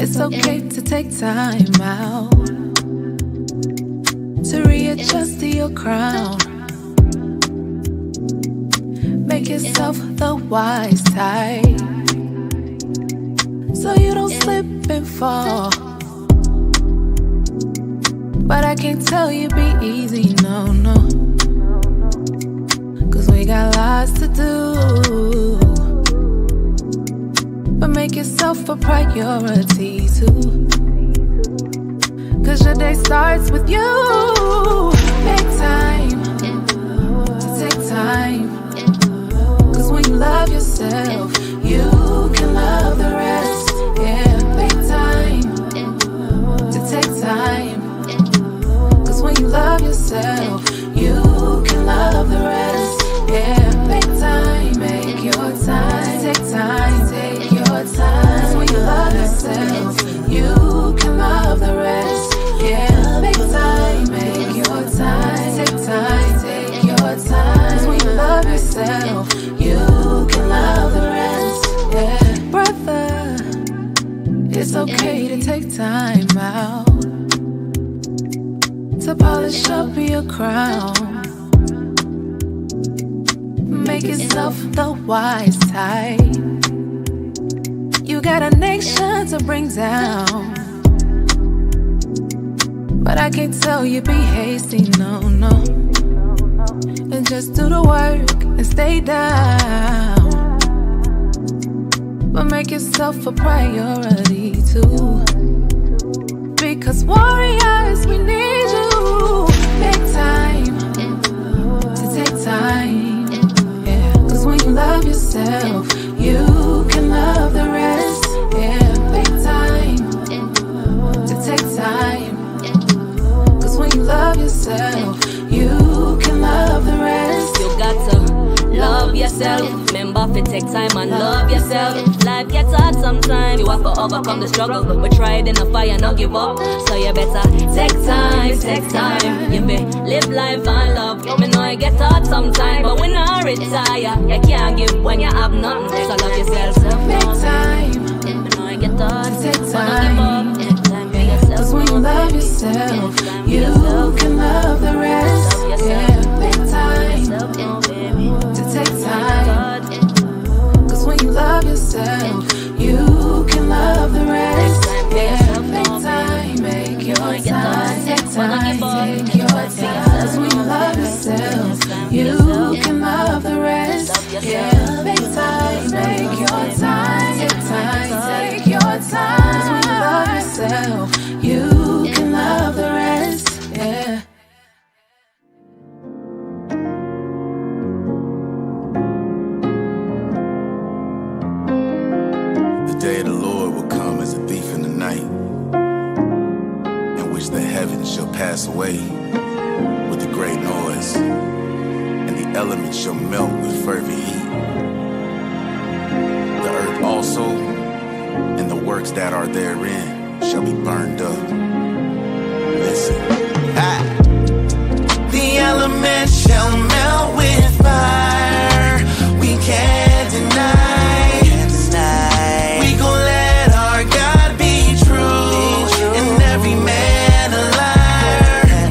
It's okay to take time out to readjust to your crown. Make yourself the wise type so you don't slip and fall. But I can't tell you be easy, no, no. Cause we got lots to do. But make yourself a priority too. Cause your day starts with you. Make time to take time. Cause when you love yourself, you can love the rest. Yeah, make time to take time. Cause when you love yourself, you can love the rest. Yeah, make time, make your time. Take time, take your time. Cause when you love yourself, you can love the rest. Yeah, make time, make your time. Take time, take your time. Cause when you love yourself, you can love the rest. Yeah, brother, it's okay to take time out to polish up your crown. Make yourself the wise type. You got a nation to bring down. But I can't tell you be hasty, no, no. And just do the work and stay down. But make yourself a priority too. Because warriors, we need you. Make time to take time. Yeah, cause when you love yourself, you can love the rest. Yeah, make time to take time. Cause when you love yourself, you can love the rest. You got to love yourself. Remember to take time and love yourself. Life gets hard sometimes. You have to overcome the struggle. But try it in the fire, not give up. So you better take time, take time. You may live life and love. Me know it get hard sometimes, but when I retire, you can't give when you have nothing. So love yourself. Make time. Me know it get hard, take but time. not give up. Take time for yourself. Cause when you love yourself, you can love the rest. Yeah, make time to take time. Cause when you love yourself, you can love the rest. Yeah, make time, make your time. Take time, take your time. Cause when you love yourself, you can love the rest. Yeah, make time, make your time. Take time, take your time. Cause when you love yourself, you can love the rest. Yeah. The day of the Lord will come as a thief in the night, in which the heavens shall pass away with a great noise, and the elements shall melt with fervent heat. The earth also, and the works that are therein, shall be burned up. Listen. The elements shall melt with fire. We can't deny. We gon' let our God be true, and every man a liar.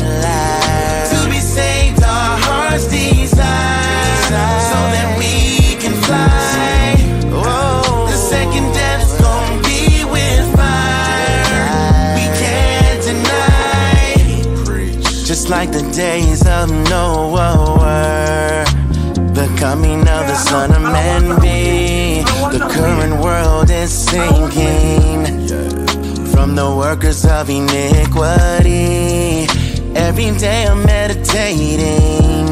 To be saved, our hearts desire, so that we can fly. The second death's gon' be with fire. We can't deny. Just like the days of Noah, the coming of the Son of Man be. The current world is sinking from the workers of iniquity. Every day I'm meditating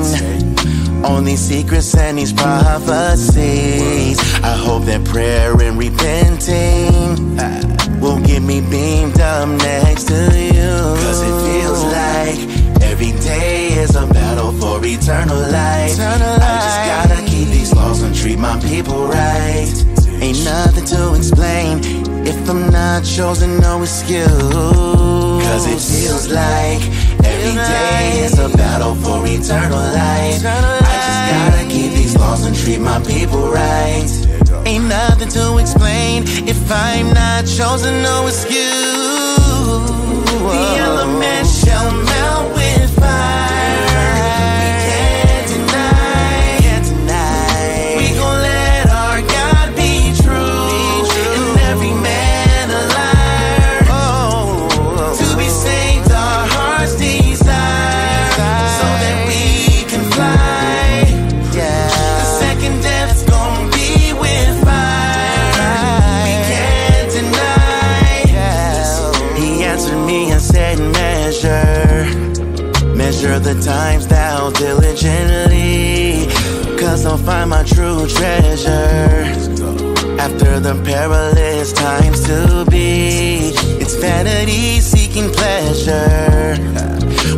on these secrets and these prophecies. I hope that prayer and repenting will get me beamed up next to you. Cause it feels like every day is a battle for eternal life. I just gotta keep these laws and treat my people right. Ain't nothing to explain if I'm not chosen, no excuse. Cause it feels like every day is a battle for eternal life. I just gotta keep these laws and treat my people right. Ain't nothing to explain if I'm not chosen, no excuse. The elements shall melt with fire. We can't deny. We gon' let our God be true, and every man a liar. To be saved, our hearts desire, so that we can fly. The second death's gon' be with fire. We can't deny. He answered me and said, measure the times thou diligently, 'cause I'll find my true treasure after the perilous times to be. It's vanity seeking pleasure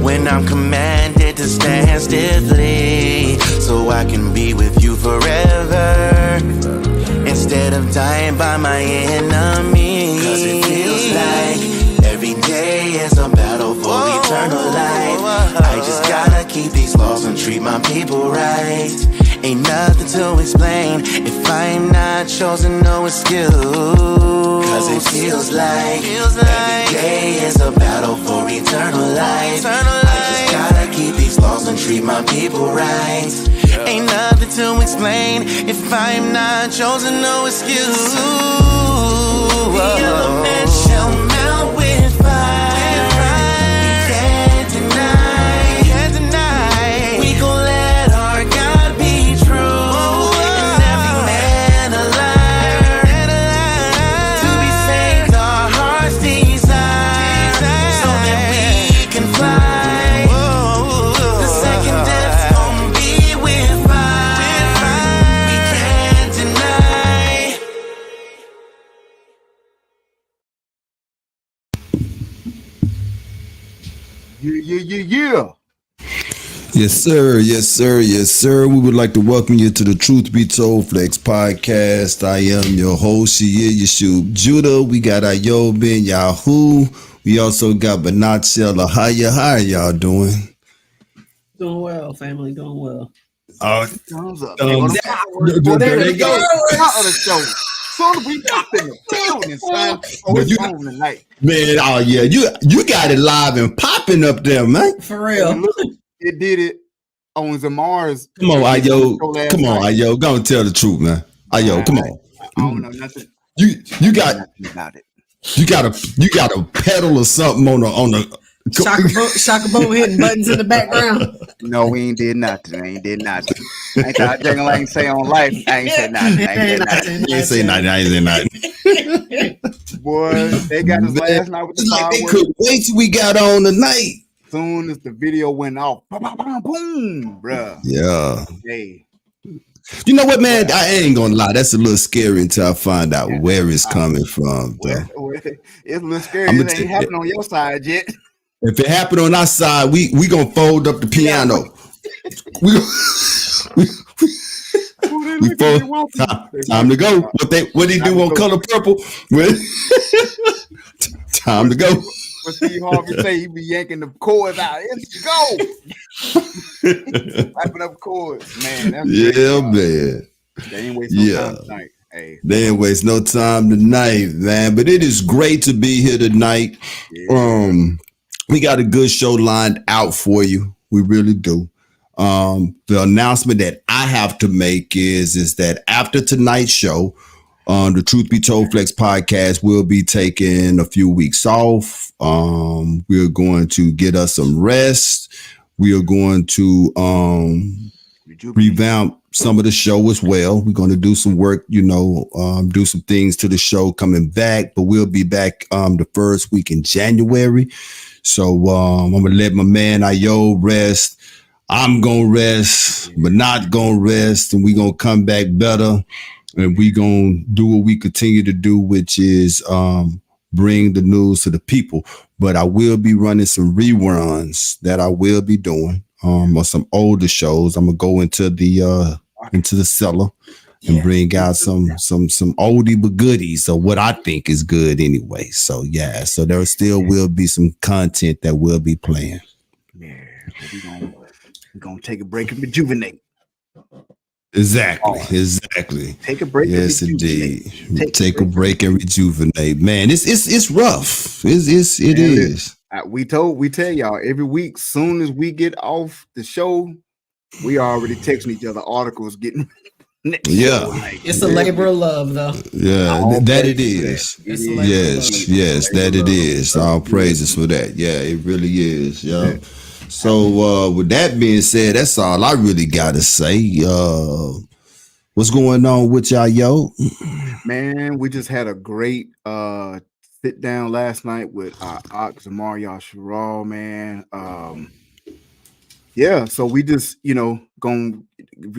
when I'm commanded to stand stiffly, so I can be with you forever instead of dying by my enemies. 'Cause it feels like every day is a battle for eternal life. I just gotta keep these laws and treat my people right. Ain't nothing to explain if I'm not chosen, no excuse. 'Cause it feels like every day is a battle for eternal life. I just gotta keep these laws and treat my people right. Ain't nothing to explain if I'm not chosen, no excuse. The elements shall melt with fire. We can't deny. We gon' let our God be true, and every man a liar. To be saved, our hearts desire, so that we can fly. The second death's gon' be with fire. We can't deny. Yeah. Yes, sir. Yes, sir. Yes, sir. We would like to welcome you to the Truth Be Told Flex podcast. I am your host, Yeshua Judah. We got Ayo Ben Yahoo. We also got Banat Lahaya. How are y'all doing? Doing well, family. Doing well. Thumbs up. There they go. Of the show. Soon we pop in the building, son. Oh, it's on tonight. Man, oh yeah, you got it live and popping up there, man. For real. Look, it did it on Zamar's. Come on, Ayo. Come on, Ayo. Go and tell the truth, man. Ayo, come on. I don't know nothing. You got nothing about it. You got a pedal or something on the Shaka boat hitting buttons in the background. No, we ain't did nothing. Ain't that jingle I ain't say on life. I ain't say nothing. You ain't say nothing. Boy, they got us last night with the Like they fireworks. could wait till we got on tonight. Soon as the video went off, boom, bruh. Yeah. Hey. You know what, man? I ain't gonna lie. That's a little scary until I find out where it's coming from. Well, it's a little scary. I'ma It ain't happened on your side yet. If it happened on our side, we gonna fold up the piano. We fold. Time to go. What they do on Color Purple? Time to go. What Steve Harvey say? He be yanking the cords out. Let's go. Wiping up cords, man. That's Man. They ain't waste no time tonight. Hey. They ain't waste no time tonight, man. But it is great to be here tonight. Yeah. We got a good show lined out for you. We really do. The announcement that I have to make is that after tonight's show, the Truth Be Told Flex podcast will be taking a few weeks off. We're going to get us some rest. We are going to revamp some of the show as well. We're going to do some work, do some things to the show coming back, but we'll be back the first week in January. So I'm going to let my man Ayo rest. I'm going to rest, but not going to rest. And we're going to come back better. And we're going to do what we continue to do, which is bring the news to the people. But I will be running some reruns that I will be doing on some older shows. I'm going to go into the cellar and bring out some oldie but goodies, or what I think is good anyway. So yeah, so there still will be some content that will be playing. Yeah, we're gonna take a break and rejuvenate. Exactly. Take a break. Yes, and rejuvenate. indeed. Take a break and rejuvenate. Man, it's rough. It Man, is. we tell y'all every week. Soon as we get off the show, we already texting each other articles getting next Yeah. show. Like, It's a labor of love, though. Yeah, all that praises it for is. that. It It's a is. labor of Yes, love. yes, that it is. All praises for that. Yeah, it really is. Yeah. So with that being said, that's all I really gotta say. What's going on with y'all, yo? Man, we just had a great sit down last night with our Ox and Mario Sherrall, man. Yeah, so we just, gonna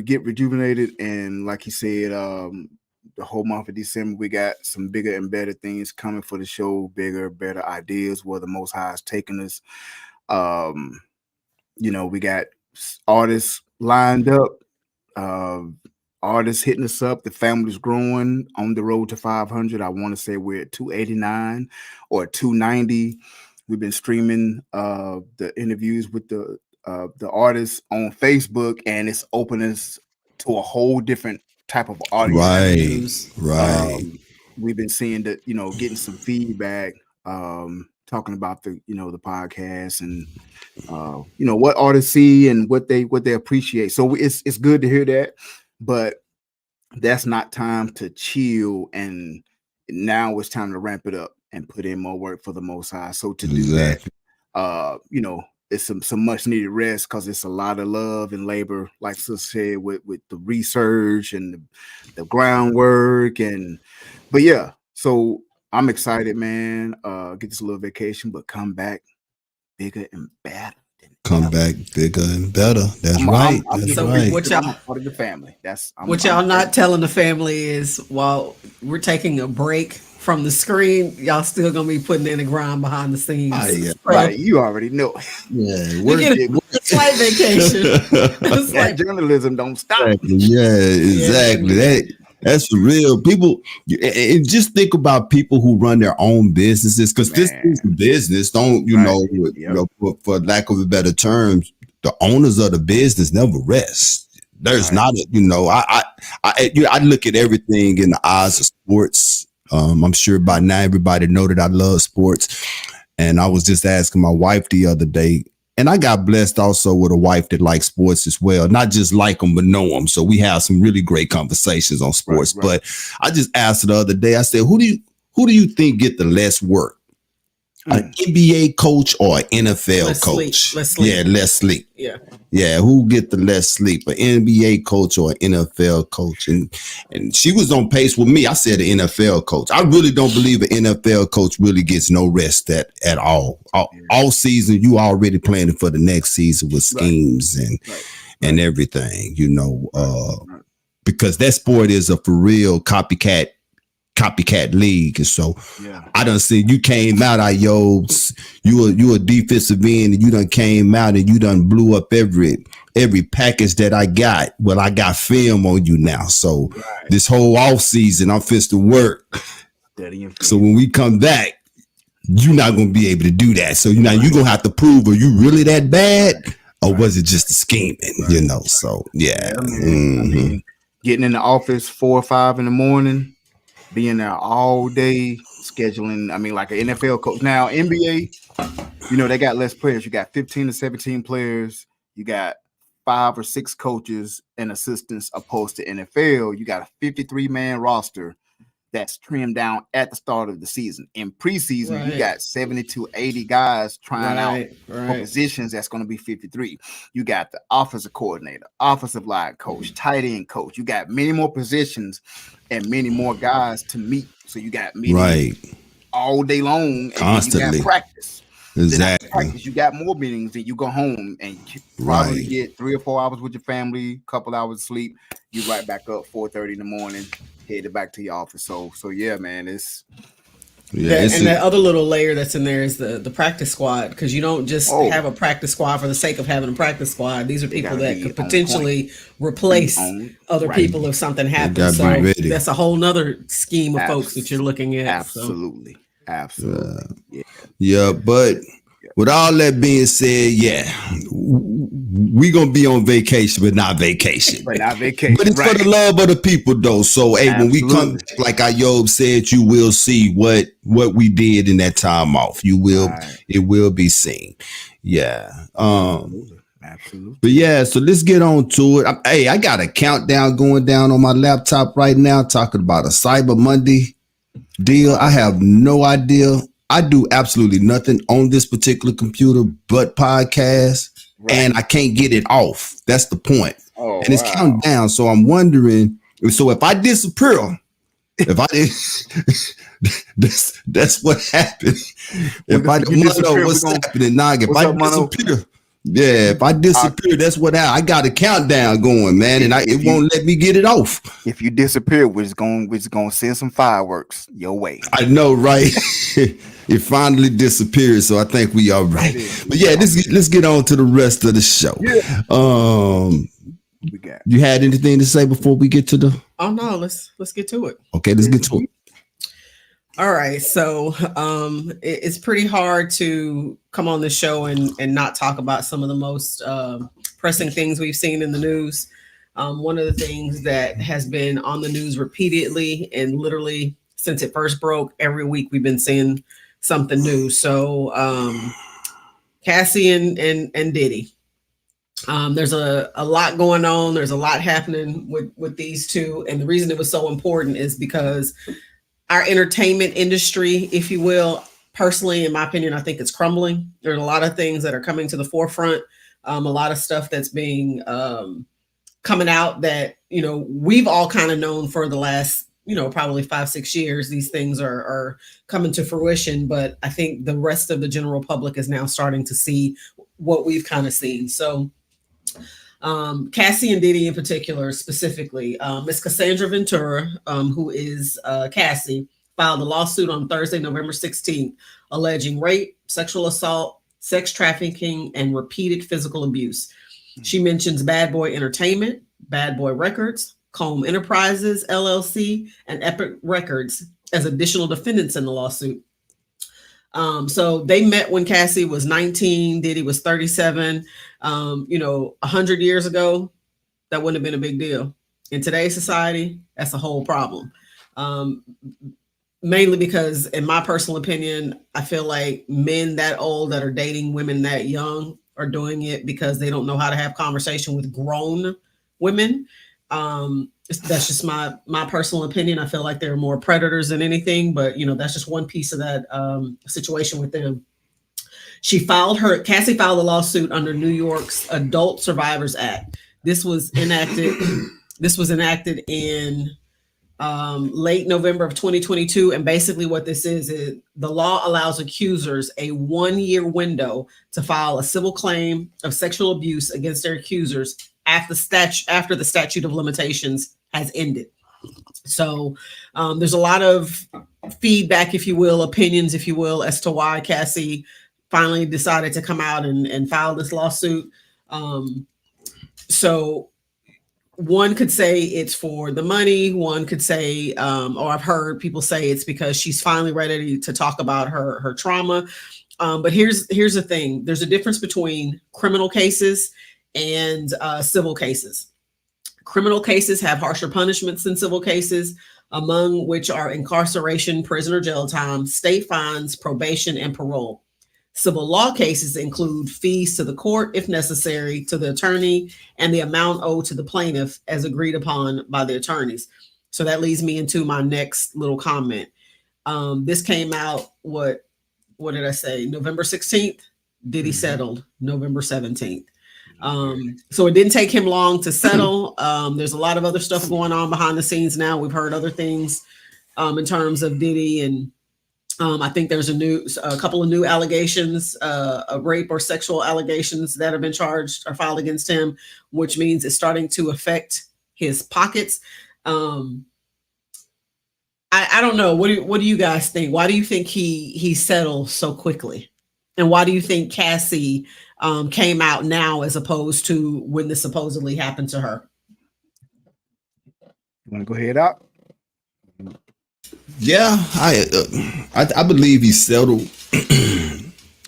get rejuvenated, and like he said, the whole month of December we got some bigger and better things coming for the show, bigger, better ideas where the Most High is taking us. We got artists lined up, artists hitting us up. The family's growing on the road to 500. I want to say we're at 289 or 290. We've been streaming the interviews with the artists on Facebook, and it's opened us to a whole different type of audience. Right. We've been seeing that, getting some feedback, talking about the podcast and what artists see and what they appreciate. So it's good to hear that, but that's not time to chill, and now it's time to ramp it up and put in more work for the Most High. So to do that, it's some much needed rest, because it's a lot of love and labor, like Sister said, with the research and the groundwork, but yeah. So I'm excited, man. Get this little vacation, but come back bigger and better. Come back bigger and better. That's right. That's right. I'm part of the family. What y'all not telling the family is, while we're taking a break from the screen, y'all still gonna be putting in the grind behind the scenes. Right, you already know. Yeah, it's like vacation. It's like journalism don't stop. Yeah, exactly. That's for real. People, and just think about people who run their own businesses, because this is a business. Don't for lack of a better term, the owners of the business never rest. There's not I look at everything in the eyes of sports. I'm sure by now everybody know that I love sports, and I was just asking my wife the other day. And I got blessed also with a wife that likes sports as well. Not just like them, but know them. So we have some really great conversations on sports. Right. But I just asked her the other day, I said, who do you think get the less work? An NBA coach or an NFL coach? Less sleep. Yeah, less sleep. Yeah. Who get the less sleep? An NBA coach or an NFL coach? And she was on pace with me. I said an NFL coach. I really don't believe an NFL coach really gets no rest at all. All season, you already planning for the next season with schemes and everything, because that sport is a for real copycat league. And so I done seen you came out, you a defensive end, and you done came out and you done blew up every package that I got. Well, I got film on you now. So this whole off season, I'm fit to work. So when we come back, you're not going to be able to do that. So you're going to have to prove, are you really that bad? Or was it just a scheming, So yeah. I mean, getting in the office 4 or 5 in the morning, being there all day, scheduling. I mean, like an NFL coach. Now, NBA, they got less players. You got 15 to 17 players. You got 5 or 6 coaches and assistants, opposed to NFL. You got a 53-man roster that's trimmed down at the start of the season. In preseason, you got 70 to 80 guys trying out for positions that's going to be 53. You got the offensive coordinator, offensive line coach, tight end coach. You got many more positions and many more guys to meet. So you got meetings all day long, constantly. And you got practice. Exactly. Practice, you got more meetings, and you go home and you probably get 3 or 4 hours with your family, couple hours of sleep. You right back up 4:30 in the morning, headed back to your office. So yeah, man, it's that other little layer that's in there is the practice squad, because you don't just have a practice squad for the sake of having a practice squad. These are people that could potentially replace other people if something happens. So that's a whole nother scheme of folks that you're looking at. Absolutely. Yeah, but with all that being said, we gonna be on vacation, but not vacation. But not vacation. But it's for the love of the people, though. So, hey, when we come, like Ayob said, you will see what we did in that time off. You will, it will be seen. Yeah. Absolutely. But yeah, so let's get on to it. I got a countdown going down on my laptop right now, talking about a Cyber Monday deal. I have no idea. I do absolutely nothing on this particular computer but podcast, and I can't get it off. That's the point. And it's counting down. So I'm wondering. So if I disappear, that's what happened. If I know what's happening, Nog, if I disappear. Yeah, if I disappear, that's what I got a countdown going, man, and it won't let me get it off. If you disappear, we're just gonna send some fireworks your way. I know, right? It finally disappeared, so I think we are right. But yeah, let's get on to the rest of the show. Yeah. You had anything to say before we get to the? Oh no, let's get to it. Okay, let's get to it. All right, so it's pretty hard to come on the show and not talk about some of the most pressing things we've seen in the news. One of the things that has been on the news repeatedly and literally since it first broke, every week we've been seeing something new. So Cassie and Diddy. There's a lot going on. There's a lot happening with these two. And the reason it was so important is because our entertainment industry, if you will, personally, in my opinion, I think it's crumbling. There's a lot of things that are coming to the forefront. A lot of stuff that's being coming out that, we've all kind of known for the last, probably 5-6 years. These things are coming to fruition. But I think the rest of the general public is now starting to see what we've kind of seen. So Cassie and Diddy in particular, specifically, Miss Cassandra Ventura, who is Cassie, filed a lawsuit on Thursday, November 16th, alleging rape, sexual assault, sex trafficking, and repeated physical abuse. She mentions Bad Boy Entertainment, Bad Boy Records, Comb Enterprises, LLC, and Epic Records as additional defendants in the lawsuit. So they met when Cassie was 19, Diddy was 37. 100 years ago, that wouldn't have been a big deal. In today's society, that's a whole problem. Mainly because, in my personal opinion, I feel like men that old that are dating women that young are doing it because they don't know how to have conversation with grown women. That's just my personal opinion. I feel like they're more predators than anything, but that's just one piece of that situation with them. Cassie filed a lawsuit under New York's Adult Survivors Act. This was enacted in late November of 2022. And basically what this is the law allows accusers a 1-year window to file a civil claim of sexual abuse against their accusers after the statute of limitations has ended. So there's a lot of feedback, if you will, opinions, if you will, as to why Cassie finally decided to come out and file this lawsuit. So one could say it's for the money. One could say, or I've heard people say it's because she's finally ready to talk about her trauma. But here's the thing. There's a difference between criminal cases and civil cases. Criminal cases have harsher punishments than civil cases, among which are incarceration, prison or jail time, state fines, probation, and parole. Civil law cases include fees to the court, if necessary, to the attorney, and the amount owed to the plaintiff as agreed upon by the attorneys. So that leads me into my next little comment. This came out, what did I say? November 16th. Diddy settled November 17th. So it didn't take him long to settle. There's a lot of other stuff going on behind the scenes now. We've heard other things in terms of Diddy, and I think there's a couple of new allegations, of rape or sexual allegations that have been charged or filed against him, which means it's starting to affect his pockets. I don't know. What do you guys think? Why do you think he settled so quickly? And why do you think Cassie came out now as opposed to when this supposedly happened to her? You want to go ahead out? Yeah, I believe he settled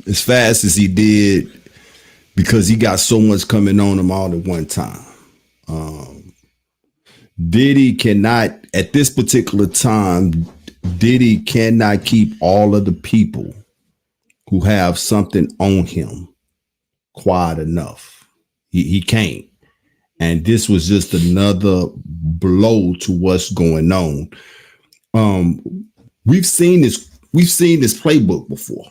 as fast as he did because he got so much coming on him all at one time. Diddy cannot, at this particular time, Diddy cannot keep all of the people who have something on him quiet enough. He can't. And this was just another blow to what's going on. We've seen this playbook before.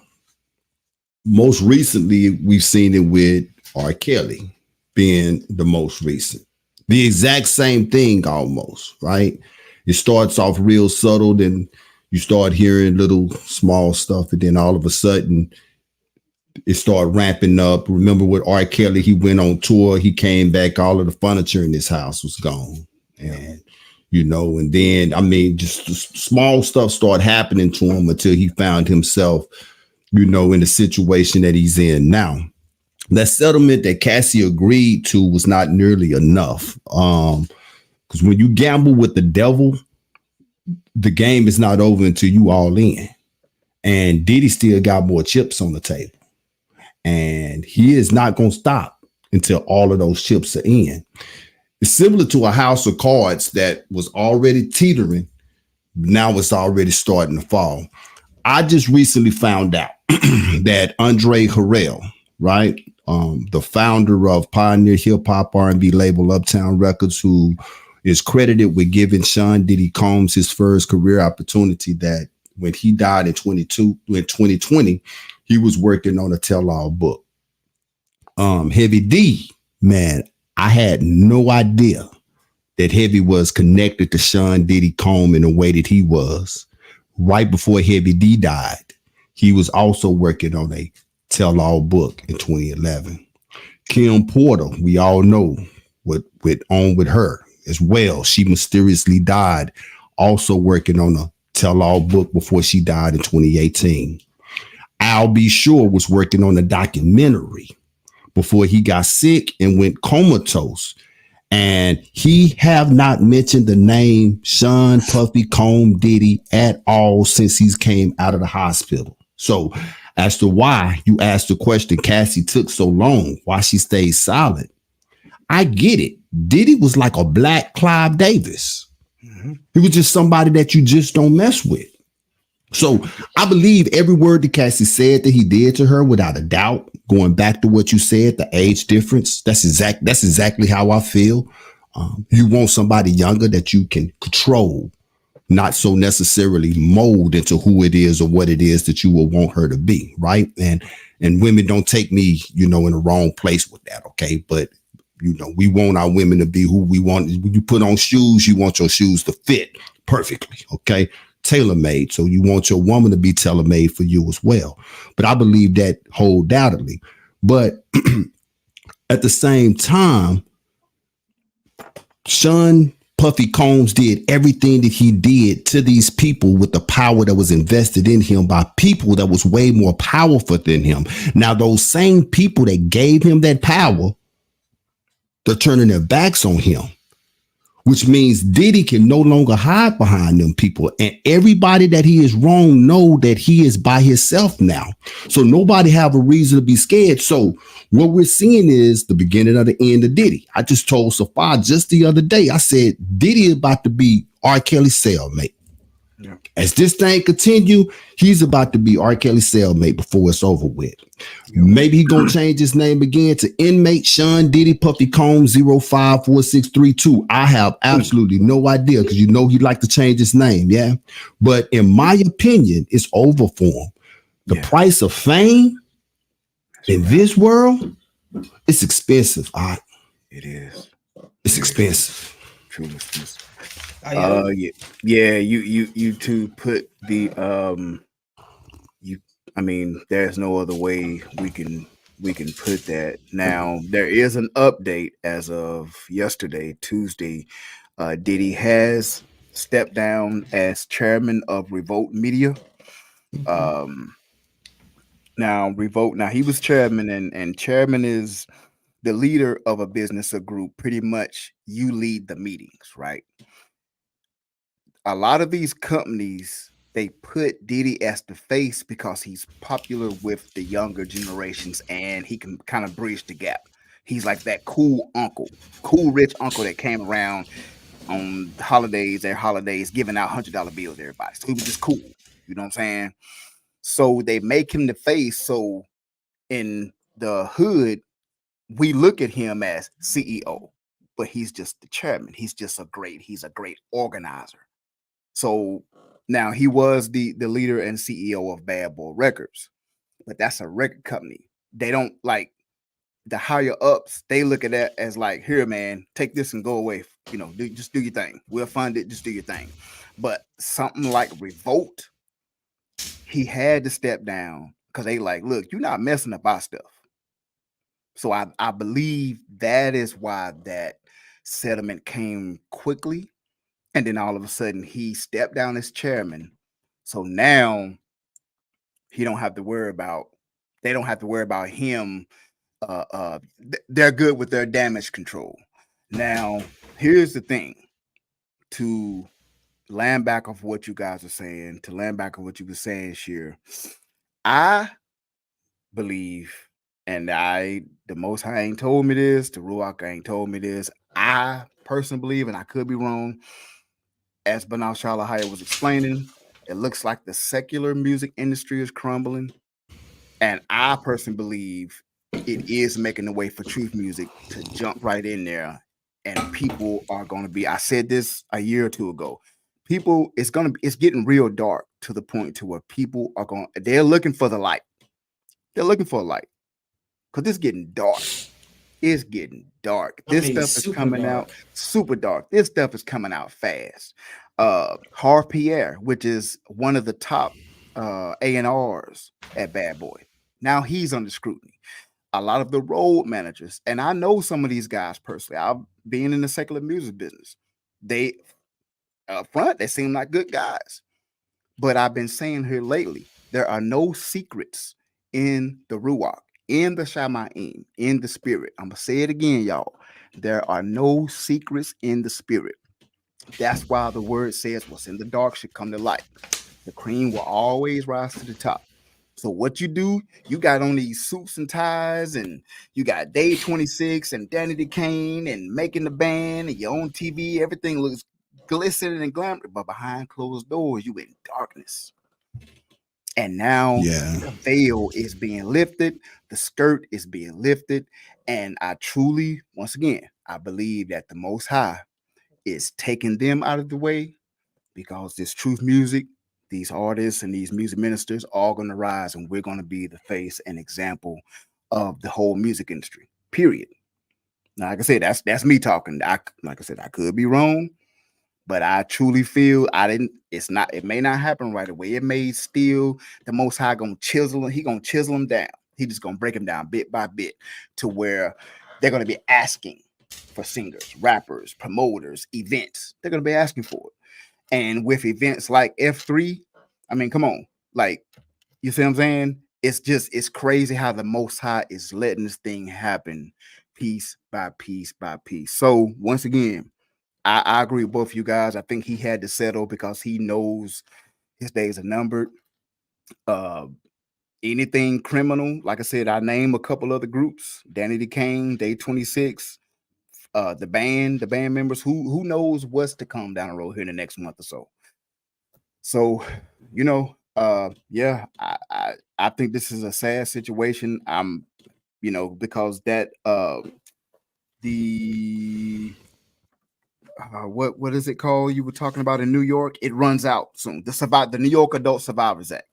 Most recently, we've seen it with R. Kelly being the most recent. The exact same thing almost, right? It starts off real subtle, then you start hearing little small stuff, and then all of a sudden it started ramping up. Remember with R. Kelly, he went on tour, he came back, all of the furniture in his house was gone. And and then just small stuff started happening to him until he found himself, in the situation that he's in now. That settlement that Cassie agreed to was not nearly enough. Because when you gamble with the devil, the game is not over until you all in. And Diddy still got more chips on the table. And he is not going to stop until all of those chips are in. It's similar to a house of cards that was already teetering. Now it's already starting to fall. I just recently found out that Andre Harrell, right? The founder of Pioneer Hip Hop R&B label Uptown Records, who is credited with giving Sean Diddy Combs his first career opportunity, that when he died in 2020, he was working on a tell-all book. Heavy D, man, I had no idea that Heavy was connected to Sean Diddy Combs in the way that he was. Right before Heavy D died, he was also working on a tell-all book in 2011. Kim Porter, we all know what went on with her as well. She mysteriously died, also working on a tell-all book before she died in 2018. Al B. Sure was working on a documentary before he got sick and went comatose. And he have not mentioned the name Sean Puffy Combs Diddy at all since he's came out of the hospital. So as to why you asked the question, Cassie took so long, why she stayed silent, I get it. Diddy was like a black Clive Davis. He was just somebody that you just don't mess with. So I believe every word that Cassie said that he did to her, without a doubt. Going back to what you said, the age difference, that's exactly how I feel. You want somebody younger that you can control, not so necessarily mold into who it is or what it is that you will want her to be, right? And women, don't take me, in the wrong place with that, okay? But we want our women to be who we want. When you put on shoes, you want your shoes to fit perfectly, okay? Tailor-made. So you want your woman to be tailor-made for you as well. But I believe that wholedoubtedly. But at the same time, Sean Puffy Combs did everything that he did to these people with the power that was invested in him by people that was way more powerful than him. Now, those same people that gave him that power, they're turning their backs on him, which means Diddy can no longer hide behind them people. And everybody that he is wrong know that he is by himself now. So nobody have a reason to be scared. So what we're seeing is the beginning of the end of Diddy. I just told Safar just the other day, I said, Diddy is about to be R. Kelly's cellmate. Yeah. As this thing continue, he's about to be R. Kelly's cellmate before it's over with. Maybe he gonna change his name again to inmate Sean Diddy Puffy Combs 054632. I have absolutely no idea, because he like to change his name, yeah. But in my opinion, it's over for him. The price of fame in this world, it's expensive. It is. It's expensive. Truly expensive. You two put the there's no other way we can put that. Now there is an update as of yesterday, Tuesday. Diddy has stepped down as chairman of Revolt Media. Now he was chairman, and chairman is the leader of a business or group. Pretty much you lead the meetings, right? A lot of these companies they put Diddy as the face because he's popular with the younger generations and he can kind of bridge the gap. He's like that cool uncle, cool rich uncle that came around on holidays, giving out $100 bills to everybody. So he was just cool. You know what I'm saying? So they make him the face. So in the hood, we look at him as CEO, but he's just the chairman. He's a great organizer. So now he was the leader and CEO of Bad Boy Records, but that's a record company. They don't like the higher ups. They look at that as like, here, man, take this and go away. You know, just do your thing. We'll fund it. Just do your thing. But something like Revolt, he had to step down because they like, look, you're not messing up our stuff. So I believe that is why that settlement came quickly. And then all of a sudden he stepped down as chairman. So now they don't have to worry about him. They're good with their damage control. Now, here's the thing. To land back off what you guys are saying, to land back on what you were saying, Sheer, I believe, and the Most High ain't told me this, the Ruach ain't told me this. I personally believe, and I could be wrong, as Banal Shalahaya was explaining, it looks like the secular music industry is crumbling. And I personally believe it is making the way for truth music to jump right in there. And people are going to be, I said this a year or two ago, it's getting real dark to the point to where people they're looking for the light. They're looking for a light because it's getting dark. It's getting dark. This stuff is coming out super dark. This stuff is coming out fast. Harv Pierre, which is one of the top A&Rs at Bad Boy. Now he's under scrutiny. A lot of the road managers, and I know some of these guys personally. I've been in the secular music business. They up front, they seem like good guys. But I've been saying here lately, there are no secrets in the Ruach, in the Shamayim, in the spirit. I'm going to say it again, y'all. There are no secrets in the spirit. That's why the word says what's in the dark should come to light. The cream will always rise to the top. So what you do, you got on these suits and ties, and you got Day 26 and Danny DeCane and making the band and your own TV. Everything looks glistening and glamour, but behind closed doors, you in darkness. And now the veil is being lifted, the skirt is being lifted, and I truly, once again, I believe that the Most High is taking them out of the way because this truth music, these artists and these music ministers are going to rise, and we're going to be the face and example of the whole music industry, period. Now, like I said, that's me talking. Like I said, I could be wrong, but I truly feel it may not happen right away. It may still, the Most High gonna chisel him. He gonna chisel him down. He just gonna break him down bit by bit to where they're gonna be asking for singers, rappers, promoters, events. They're gonna be asking for it. And with events like F3, I mean, come on, like, you see what I'm saying? It's crazy how the Most High is letting this thing happen piece by piece by piece. So once again, I agree with both of you guys. I think he had to settle because he knows his days are numbered. Anything criminal, like I said, I name a couple other groups: Danny DeCane, Day 26, the band members. Who knows what's to come down the road here in the next month or so. So, you know, I think this is a sad situation. Because that what is it called? You were talking about in New York. It runs out soon. The New York Adult Survivors Act.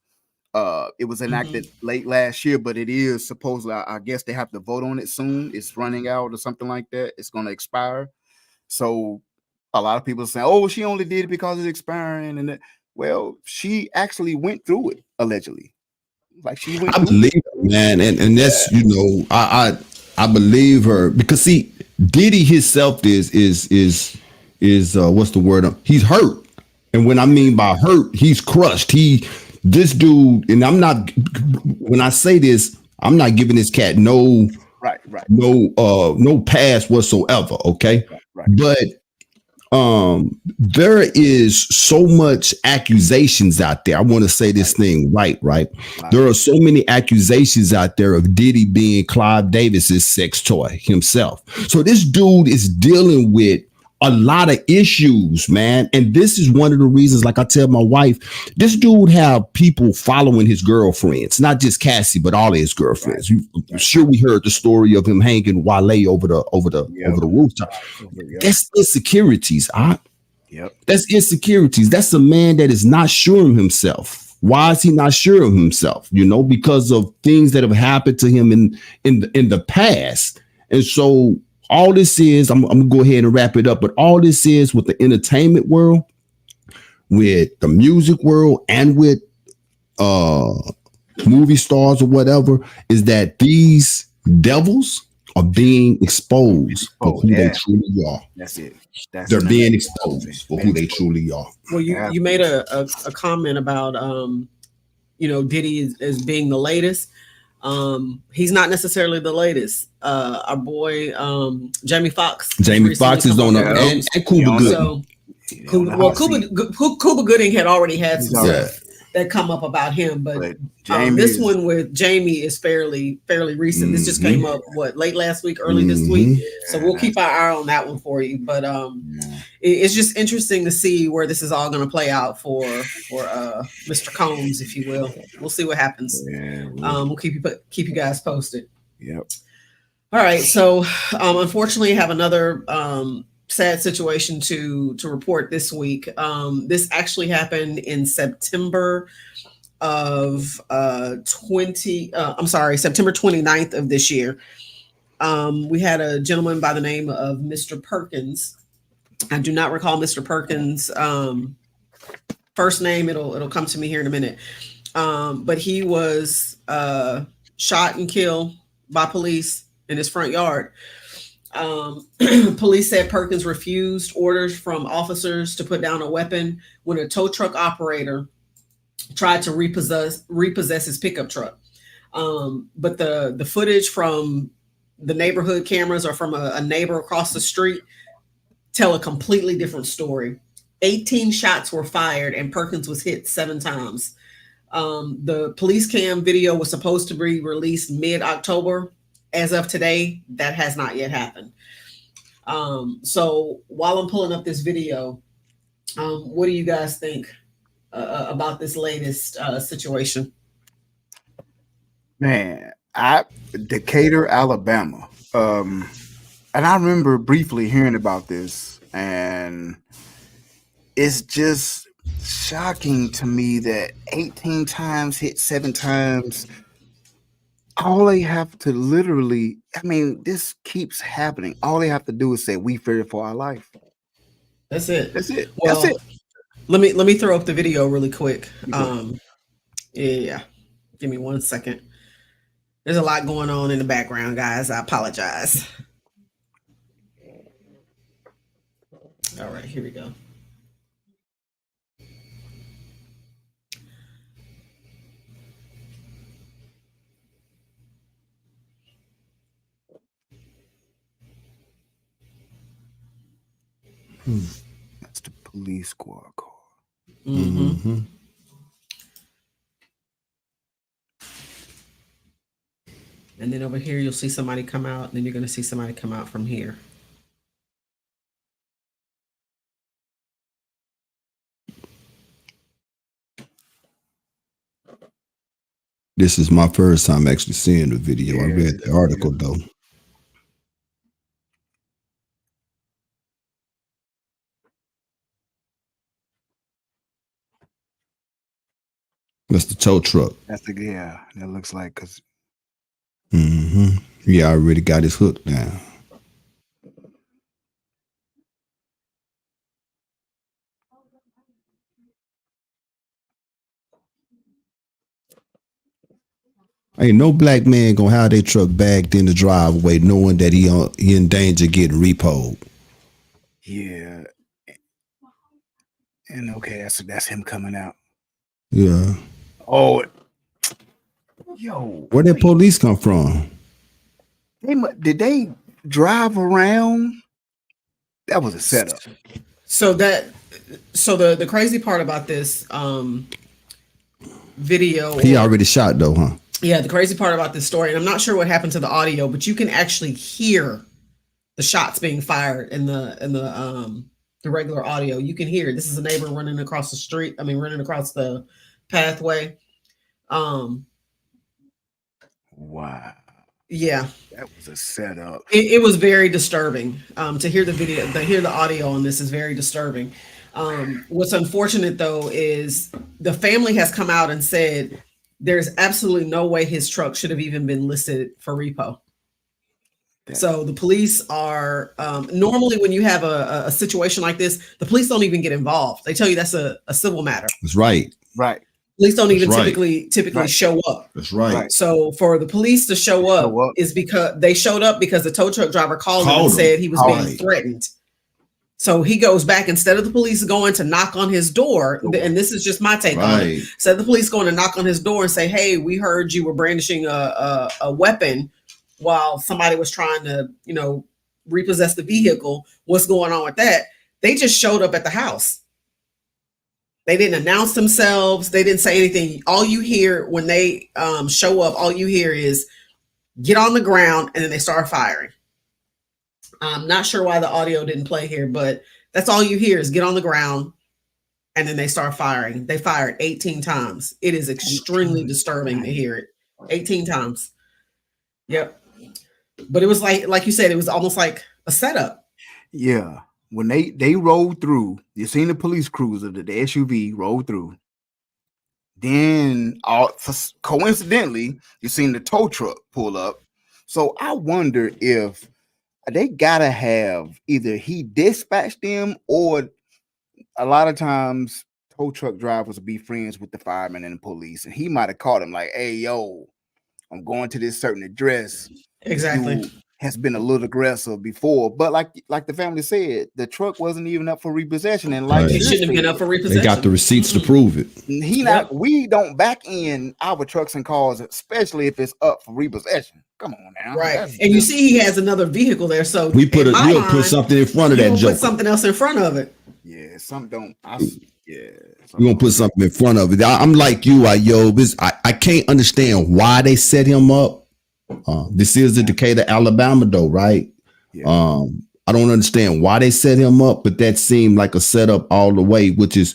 It was enacted late last year, but it is supposedly, I guess they have to vote on it soon. It's running out or something like that. It's going to expire. So a lot of people are saying, "Oh, she only did it because it's expiring." And well, she actually went through it allegedly. Like she went. I believe her, man, and that's I believe her because see, Diddy himself is what's the word? He's hurt, and when I mean by hurt, he's crushed. This dude, and I'm not. When I say this, I'm not giving this cat no pass whatsoever. Okay, right. But There is so much accusations out there. I want to say this thing right. There are so many accusations out there of Diddy being Clive Davis's sex toy himself. So this dude is dealing with a lot of issues, man. And this is one of the reasons, like I tell my wife, this dude have people following his girlfriends, not just Cassie, but all of his girlfriends. I'm sure we heard the story of him hanging Wale over the rooftop. That's insecurities. That's insecurities. That's a man that is not sure of himself. Why is he not sure of himself? Because of things that have happened to him in the past. And so all this is, I'm gonna go ahead and wrap it up, but all this is with the entertainment world, with the music world, and with movie stars or whatever, is that these devils are being exposed for who they truly are. That's it. They're being exposed for who they truly are. Well, you made a comment about Diddy as being the latest. He's not necessarily the latest. Our boy Jamie Foxx. Jamie Foxx is on and Cuba Gooding. Cuba Gooding had already had some stuff that come up about him, but this one with Jamie is fairly recent. This just came up late last week, early this week. So we'll keep our eye on that one for you. But it's just interesting to see where this is all going to play out for Mr. Combs, if you will. We'll see what happens. We'll keep you guys posted. Yep. All right. So unfortunately, I have another sad situation to report this week. This actually happened in September of September 29th of this year. We had a gentleman by the name of Mr. Perkins. I do not recall Mr. Perkins' first name. It'll come to me here in a minute. But he was shot and killed by police in his front yard. Police said Perkins refused orders from officers to put down a weapon when a tow truck operator tried to repossess his pickup truck. But the footage from the neighborhood cameras or from a neighbor across the street tell a completely different story. 18 shots were fired and Perkins was hit 7 times. The police cam video was supposed to be released mid-October. As of today, that has not yet happened. So while I'm pulling up this video, what do you guys think about this latest situation? Man, Decatur, Alabama. And I remember briefly hearing about this, and it's just shocking to me that 18 times hit 7 times. All they have to this keeps happening. All they have to do is say, "We fear for our life." That's it. Well, that's it. Let me throw up the video really quick. Yeah. Give me 1 second. There's a lot going on in the background, guys. I apologize. All right, here we go. That's the police squad car. Mm-hmm. And then over here, you'll see somebody come out, and then you're going to see somebody come out from here. This is my first time actually seeing the video. I read the article though. That's the tow truck. That looks like because. Yeah, I already got his hook down. Ain't no black man gonna have their truck bagged in the driveway knowing that he in danger getting repoed. Yeah. And okay, that's him coming out. Yeah. Oh. Where did police come from? Did they drive around? That was a setup. So the crazy part about this video, he already shot though, huh? Yeah, the crazy part about this story, and I'm not sure what happened to the audio, but you can actually hear the shots being fired in the regular audio. You can hear it. This is a neighbor running across the street. I mean, running across the pathway. Wow. Yeah, that was a setup. It was very disturbing to hear the video. To hear the audio on this is very disturbing. What's unfortunate though is the family has come out and said there's absolutely no way his truck should have even been listed for repo. So the police are normally when you have a situation like this, the police don't even get involved. They tell you that's a civil matter. That's right. Right. Police don't even typically show up. That's right. So for the police to show up is because they showed up because the tow truck driver called him and said he was being threatened. So he goes back instead of the police going to knock on his door, and this is just my take on it. Instead of the police going to knock on his door and say, "Hey, we heard you were brandishing a weapon while somebody was trying to, repossess the vehicle. What's going on with that?" They just showed up at the house. They didn't announce themselves. They didn't say anything. All you hear when they show up, all you hear is get on the ground, and then they start firing. I'm not sure why the audio didn't play here, but that's all you hear is get on the ground, and then they start firing. They fired 18 times. It is extremely disturbing to hear it. 18 times. Yep. But it was like you said, it was almost like a setup. Yeah. When they rolled through, you seen the police cruiser, the SUV roll through. Then coincidentally, you seen the tow truck pull up. So I wonder if they gotta have either he dispatched them, or a lot of times tow truck drivers will be friends with the firemen and the police, and he might have called him like, "Hey, yo, I'm going to this certain address." Exactly. Has been a little aggressive before, but like the family said, the truck wasn't even up for repossession, and like it shouldn't have been up for repossession. They got the receipts to prove it. We don't back in our trucks and cars, especially if it's up for repossession. Come on now, right? And you see, he has another vehicle there, so we'll put something in front of that joke. Put something else in front of it. Yeah, some don't. We're gonna put something in front of it. I'm like you, I can't understand why they set him up. This is the Decatur, Alabama, though, right? Yeah. I don't understand why they set him up, but that seemed like a setup all the way, which is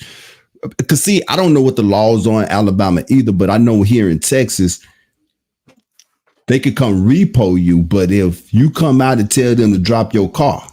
because see, I don't know what the laws are in Alabama either, but I know here in Texas, they could come repo you, but if you come out and tell them to drop your car,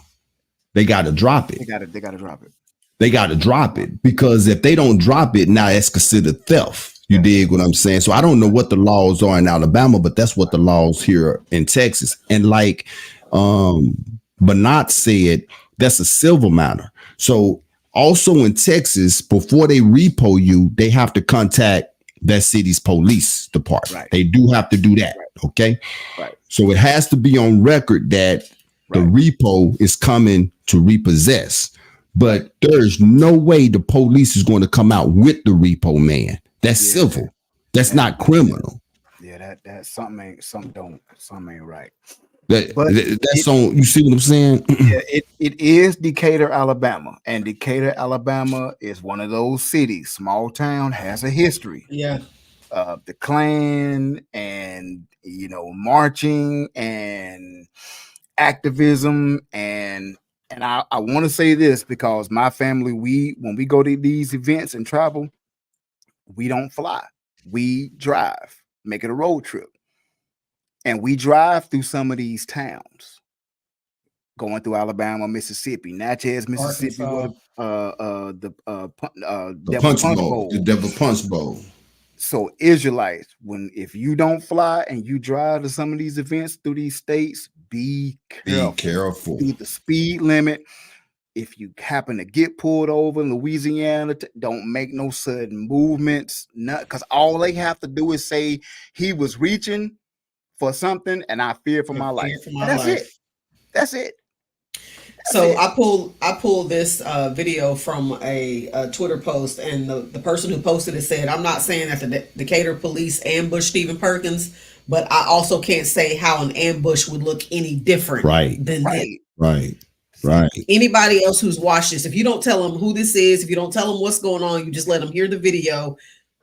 they got to drop it. They got to drop it. They got to drop it, because if they don't drop it, now it's considered theft. You dig what I'm saying? So I don't know what the laws are in Alabama, but that's what the laws here in Texas. And like Bernard said, that's a civil matter. So also in Texas, before they repo you, they have to contact that city's police department. Right. They do have to do that. Right. Okay. Right. So it has to be on record that the repo is coming to repossess. But there's no way the police is going to come out with the repo man. That's civil. That's not criminal. Yeah, that something ain't right. That's on. You see what I'm saying? Yeah, it is Decatur, Alabama, and Decatur, Alabama is one of those cities. Small town, has a history. Yeah, the Klan and marching and activism and I want to say this because my family, when we go to these events and travel, we don't fly. We drive, make it a road trip. And we drive through some of these towns, going through Alabama, Mississippi, Natchez, Mississippi, the Devil Punch Bowl. So Israelites, if you don't fly and you drive to some of these events through these states, be careful. Do the speed limit. If you happen to get pulled over in Louisiana, don't make no sudden movements. Because all they have to do is say he was reaching for something, and I fear for my life. That's it. So I pulled this video from a Twitter post, and the person who posted it said, "I'm not saying that the Decatur police ambushed Stephen Perkins, but I also can't say how an ambush would look any different than that." Right. Right. Anybody else who's watched this, if you don't tell them who this is, if you don't tell them what's going on, you just let them hear the video.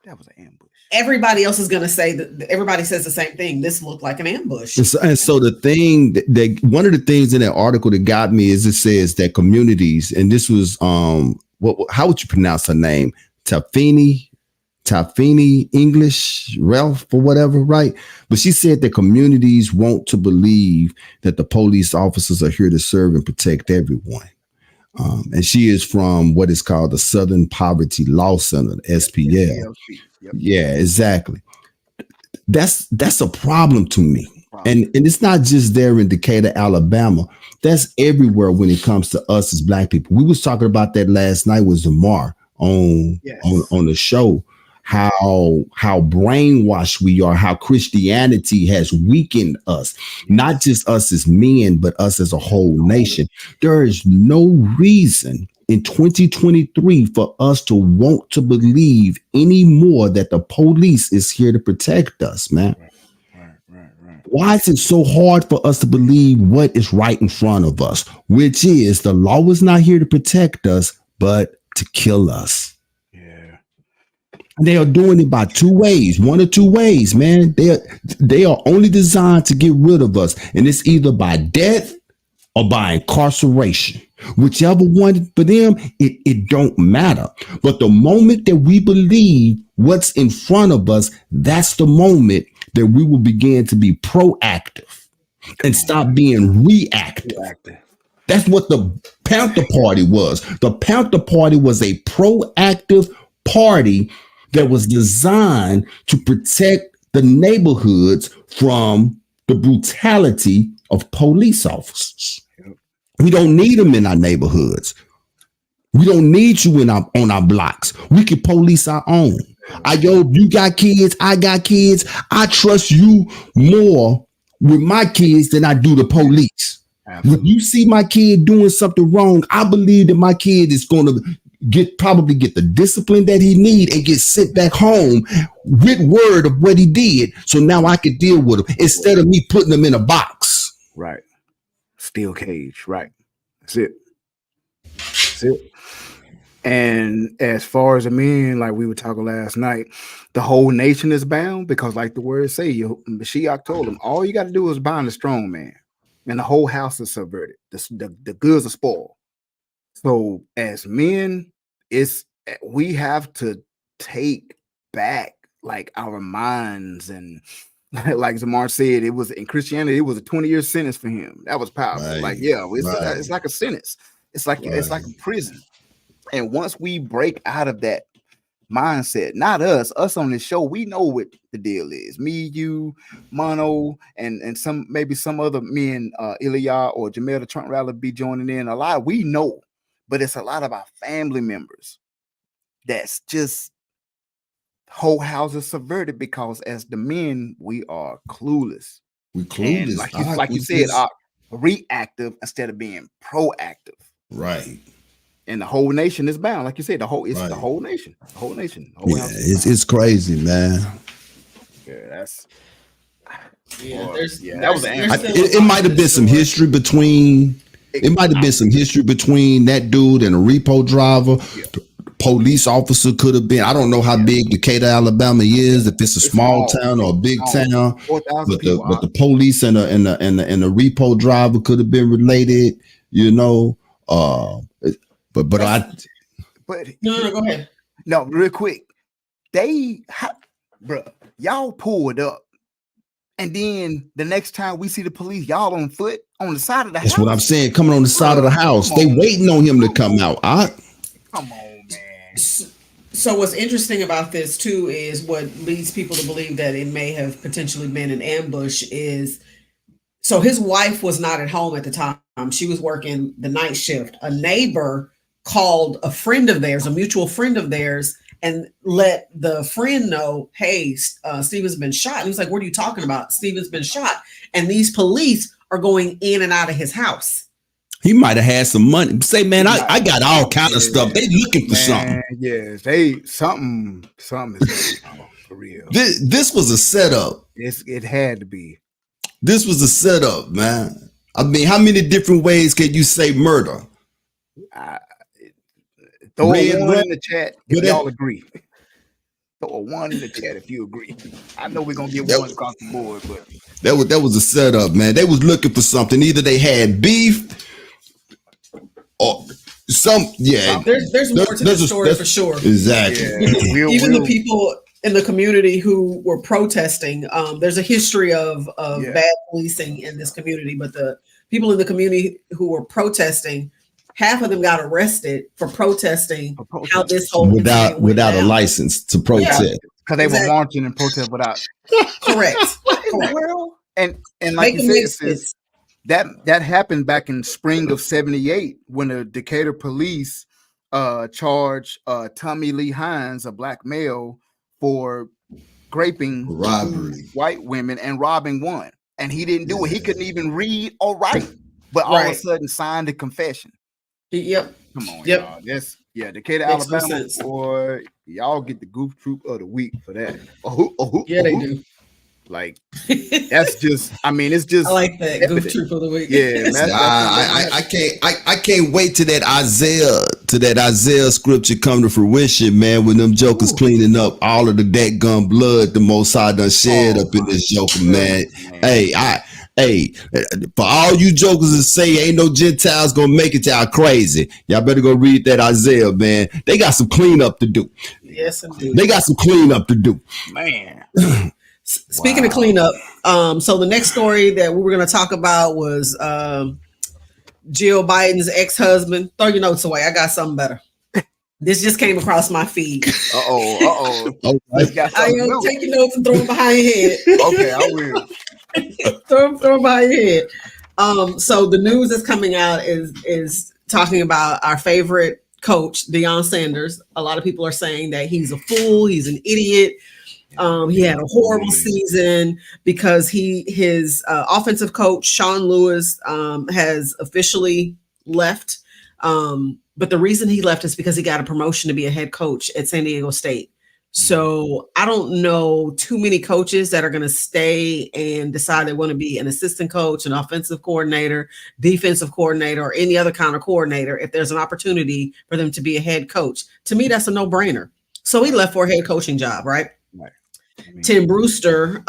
That was an ambush. Everybody else is going to say that. Everybody says the same thing. This looked like an ambush. And so the thing that one of the things in that article that got me is it says that communities, and this was how would you pronounce her name? Tafini English, Ralph or whatever, right? But she said that communities want to believe that the police officers are here to serve and protect everyone. And she is from what is called the Southern Poverty Law Center, SPL. Yep. Yeah, exactly. That's a problem to me. And it's not just there in Decatur, Alabama. That's everywhere when it comes to us as Black people. We was talking about that last night with Zamar on the show. How brainwashed we are, how Christianity has weakened us, not just us as men, but us as a whole nation. There is no reason in 2023 for us to want to believe anymore that the police is here to protect us, man. Right. Why is it so hard for us to believe what is right in front of us, which is the law is not here to protect us, but to kill us? They are doing it by one or two ways, man. They are only designed to get rid of us, and it's either by death or by incarceration. Whichever one for them, it don't matter. But the moment that we believe what's in front of us, that's the moment that we will begin to be proactive and stop being reactive. That's what the Panther Party was. The Panther Party was a proactive party that was designed to protect the neighborhoods from the brutality of police officers. We don't need them in our neighborhoods. We don't need you on our blocks. We can police our own. You got kids, I got kids. I trust you more with my kids than I do the police. Absolutely. When you see my kid doing something wrong, I believe that my kid is going to probably get the discipline that he need and get sent back home with word of what he did. So now I can deal with him instead of me putting him in a box. Right. Steel cage. Right. That's it. And as far as the men, like we were talking last night, the whole nation is bound because, like the words say, Mashiach told them, all you got to do is bind the strong man, and the whole house is subverted. The goods are spoiled. So as men, we have to take back like our minds, and like Zamar said, it was in Christianity, it was a 20-year sentence for him. That was powerful. Right. Like, it's like a sentence. It's like it's like a prison. And once we break out of that mindset, not us on this show, we know what the deal is. Me, you, Mono, and some maybe some other men, Ilya or Jamel the Trump Rally be joining in. A lot we know. But it's a lot of our family members that's just whole houses subverted because as the men, we are clueless. We clueless. And like you said, are reactive instead of being proactive. Right. And the whole nation is bound. Like you said, the whole nation. The whole nation. It's crazy, man. Yeah, it might have been some history between. It might have been some history between that dude and a repo driver. Yeah. Police officer could have been. I don't know how big Decatur, Alabama is. If it's a small town or a big town, but the police and the repo driver could have been related. You know, no, go ahead. No, real quick. Y'all pulled up. And then the next time we see the police, y'all on foot on the side of the house. That's what I'm saying. Coming on the side of the house. They waiting on him to come out. Come on, man. So what's interesting about this too is what leads people to believe that it may have potentially been an ambush is, so his wife was not at home at the time. She was working the night shift. A neighbor called a friend of theirs, a mutual friend of theirs, and let the friend know, hey, Stephen's been shot. And he's like, what are you talking about? Stephen's been shot. And these police are going in and out of his house. He might have had some money. Say, man, I got all kind of stuff. They looking for something. Yes, something is for real. This was a setup. It had to be. This was a setup, man. I mean, how many different ways can you say murder? Throw a one in the chat if y'all agree. Throw a one in the chat if you agree. I know we're gonna get one across the board, but that was a setup, man. They was looking for something. Either they had beef or some. Yeah, there's more to the story for sure. Exactly. Yeah. Even the people in the community who were protesting, there's a history of bad policing in this community, but the people in the community who were protesting, half of them got arrested for protesting how this whole without a license to protest, because they were marching and protest without. Correct. And like you said, that happened back in spring of '78 when the Decatur police charged Tommy Lee Hines, a black male, for raping white women and robbing one, and he didn't do it. He couldn't even read or write, but all of a sudden signed a confession. Yep. Come on, y'all. Decatur, Alabama, boy, y'all get the Goof Troop of the week for that. They do. Like, that's just, I mean, it's just. I like that Goof Troop of the week. Yeah, I can't wait to that Isaiah scripture come to fruition, man. When them jokers cleaning up all of the dadgum blood the Most High done shed up in this joker, man. Hey, for all you jokers that say ain't no Gentiles gonna make it, y'all crazy. Y'all better go read that Isaiah, man. They got some cleanup to do. Yes, indeed. They got some cleanup to do, man. Speaking of cleanup, so the next story that we were going to talk about was Jill Biden's ex-husband. Throw your notes away. I got something better. This just came across my feed. Uh-oh. Take your notes and throw them behind your head. Okay, I will. throw them behind your head. So the news that's coming out is talking about our favorite coach, Deion Sanders. A lot of people are saying that he's a fool. He's an idiot. He had a horrible season because his offensive coach, Sean Lewis, has officially left. But the reason he left is because he got a promotion to be a head coach at San Diego State. So I don't know too many coaches that are going to stay and decide they want to be an assistant coach, an offensive coordinator, defensive coordinator, or any other kind of coordinator if there's an opportunity for them to be a head coach. To me, that's a no-brainer. So he left for a head coaching job, right? Tim Brewster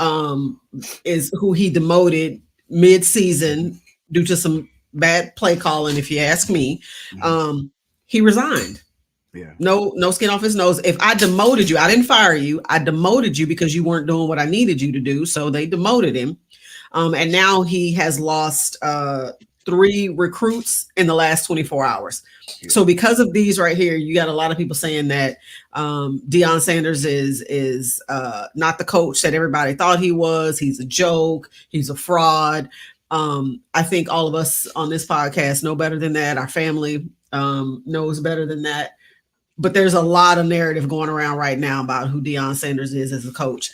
is who he demoted mid-season due to some bad play calling, if you ask me. He resigned. Yeah. No skin off his nose. If I demoted you, I didn't fire you. I demoted you because you weren't doing what I needed you to do. So they demoted him. And now he has lost 3 recruits in the last 24 hours. So because of these right here, you got a lot of people saying that Deion Sanders is not the coach that everybody thought he was. He's a joke. He's a fraud. I think all of us on this podcast know better than that. Our family knows better than that. But there's a lot of narrative going around right now about who Deion Sanders is as a coach.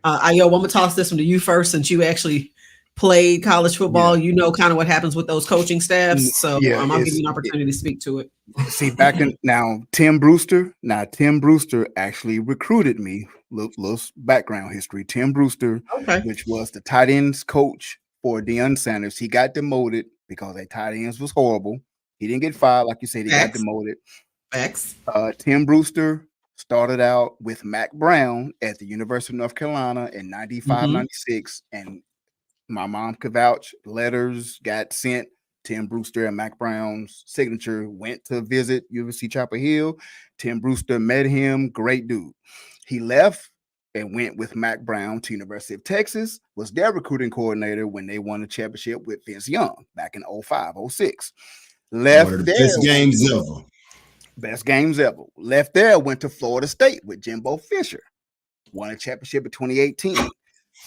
I'm going to toss this one to you first, since you actually played college football. You know kind of what happens with those coaching staffs. So I'll give you an opportunity to speak to it. See, Tim Brewster actually recruited me. Little background history. Tim Brewster, which was the tight ends coach for Deion Sanders, he got demoted because their tight ends was horrible. He didn't get fired, like you said. He got demoted. Tim Brewster started out with Mac Brown at the University of North Carolina in 95, 96, and my mom could vouch. Letters got sent. Tim Brewster and Mac Brown's signature went to visit UNC Chapel Hill. Tim Brewster met him. Great dude. He left and went with Mac Brown to University of Texas, was their recruiting coordinator when they won the championship with Vince Young back in 05, 06. Left one of the there. Best games ever. Left there, went to Florida State with Jimbo Fisher. Won a championship in 2018.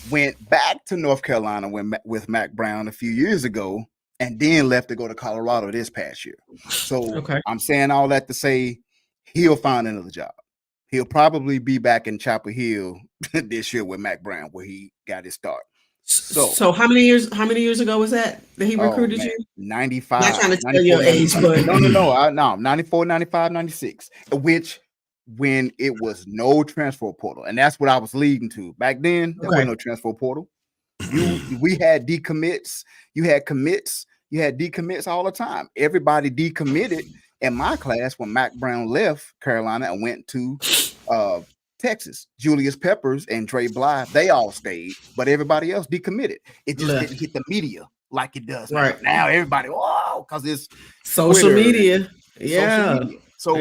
Went back to North Carolina with Mac Brown a few years ago, and then left to go to Colorado this past year. So I'm saying all that to say he'll find another job. He'll probably be back in Chapel Hill this year with Mac Brown, where he got his start. So how many years ago was that he recruited you? 95. Not trying to tell your age, but no, 94, 95, 96, which when it was no transfer portal. And that's what I was leading to. Back then, there was no transfer portal. We had decommits, you had commits, you had decommits all the time. Everybody decommitted in my class when Mac Brown left Carolina and went to Texas. Julius Peppers and Trey Bly, they all stayed, but everybody else decommitted. It just didn't hit the media like it does now. Now everybody, whoa, because it's social media. Yeah. So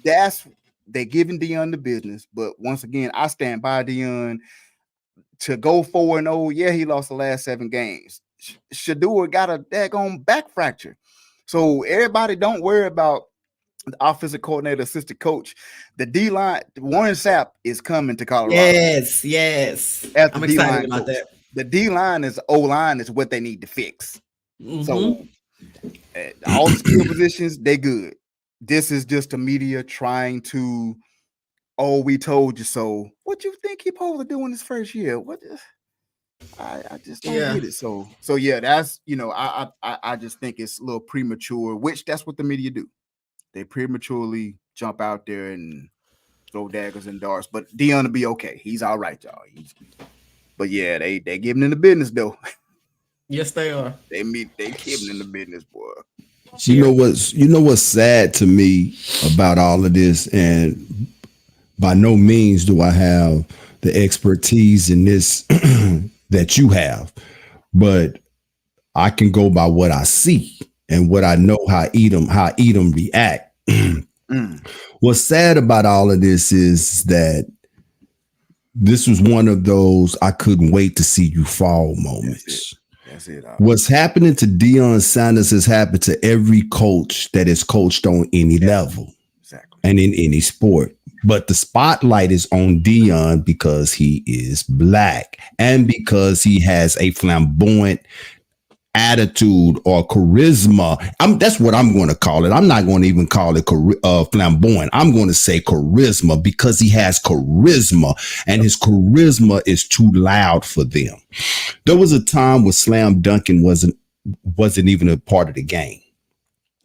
that's they're giving Deion the business. But once again, I stand by Deion to go 4-0. Yeah, he lost the last 7 games. Shadua got a daggone back fracture. So everybody don't worry about the offensive coordinator, assistant coach. The D-line, Warren Sapp is coming to Colorado. Yes. I'm excited about that. The D-line is O-line is what they need to fix. So all the skill positions, they good. This is just the media trying to, we told you so. What you think he supposed to do in his first year? What? I just don't get it. So yeah, that's I just think it's a little premature. Which that's what the media do. They prematurely jump out there and throw daggers and darts. But Deion will be okay. He's all right, y'all. But yeah, they giving in the business though. Yes, they are. They giving in the business, boy. You know what's sad to me about all of this, and by no means do I have the expertise in this that you have, but I can go by what I see and what I know how Edom react. What's sad about all of this is that this was one of those I couldn't wait to see you fall moments. That's it. What's happening to Deion Sanders has happened to every coach that is coached on any level and in any sport. But the spotlight is on Deion because he is black and because he has a flamboyant attitude or charisma. That's what I'm going to call it. I'm not going to even call it flamboyant. I'm going to say charisma because he has charisma and his charisma is too loud for them. There was a time when slam dunking wasn't even a part of the game.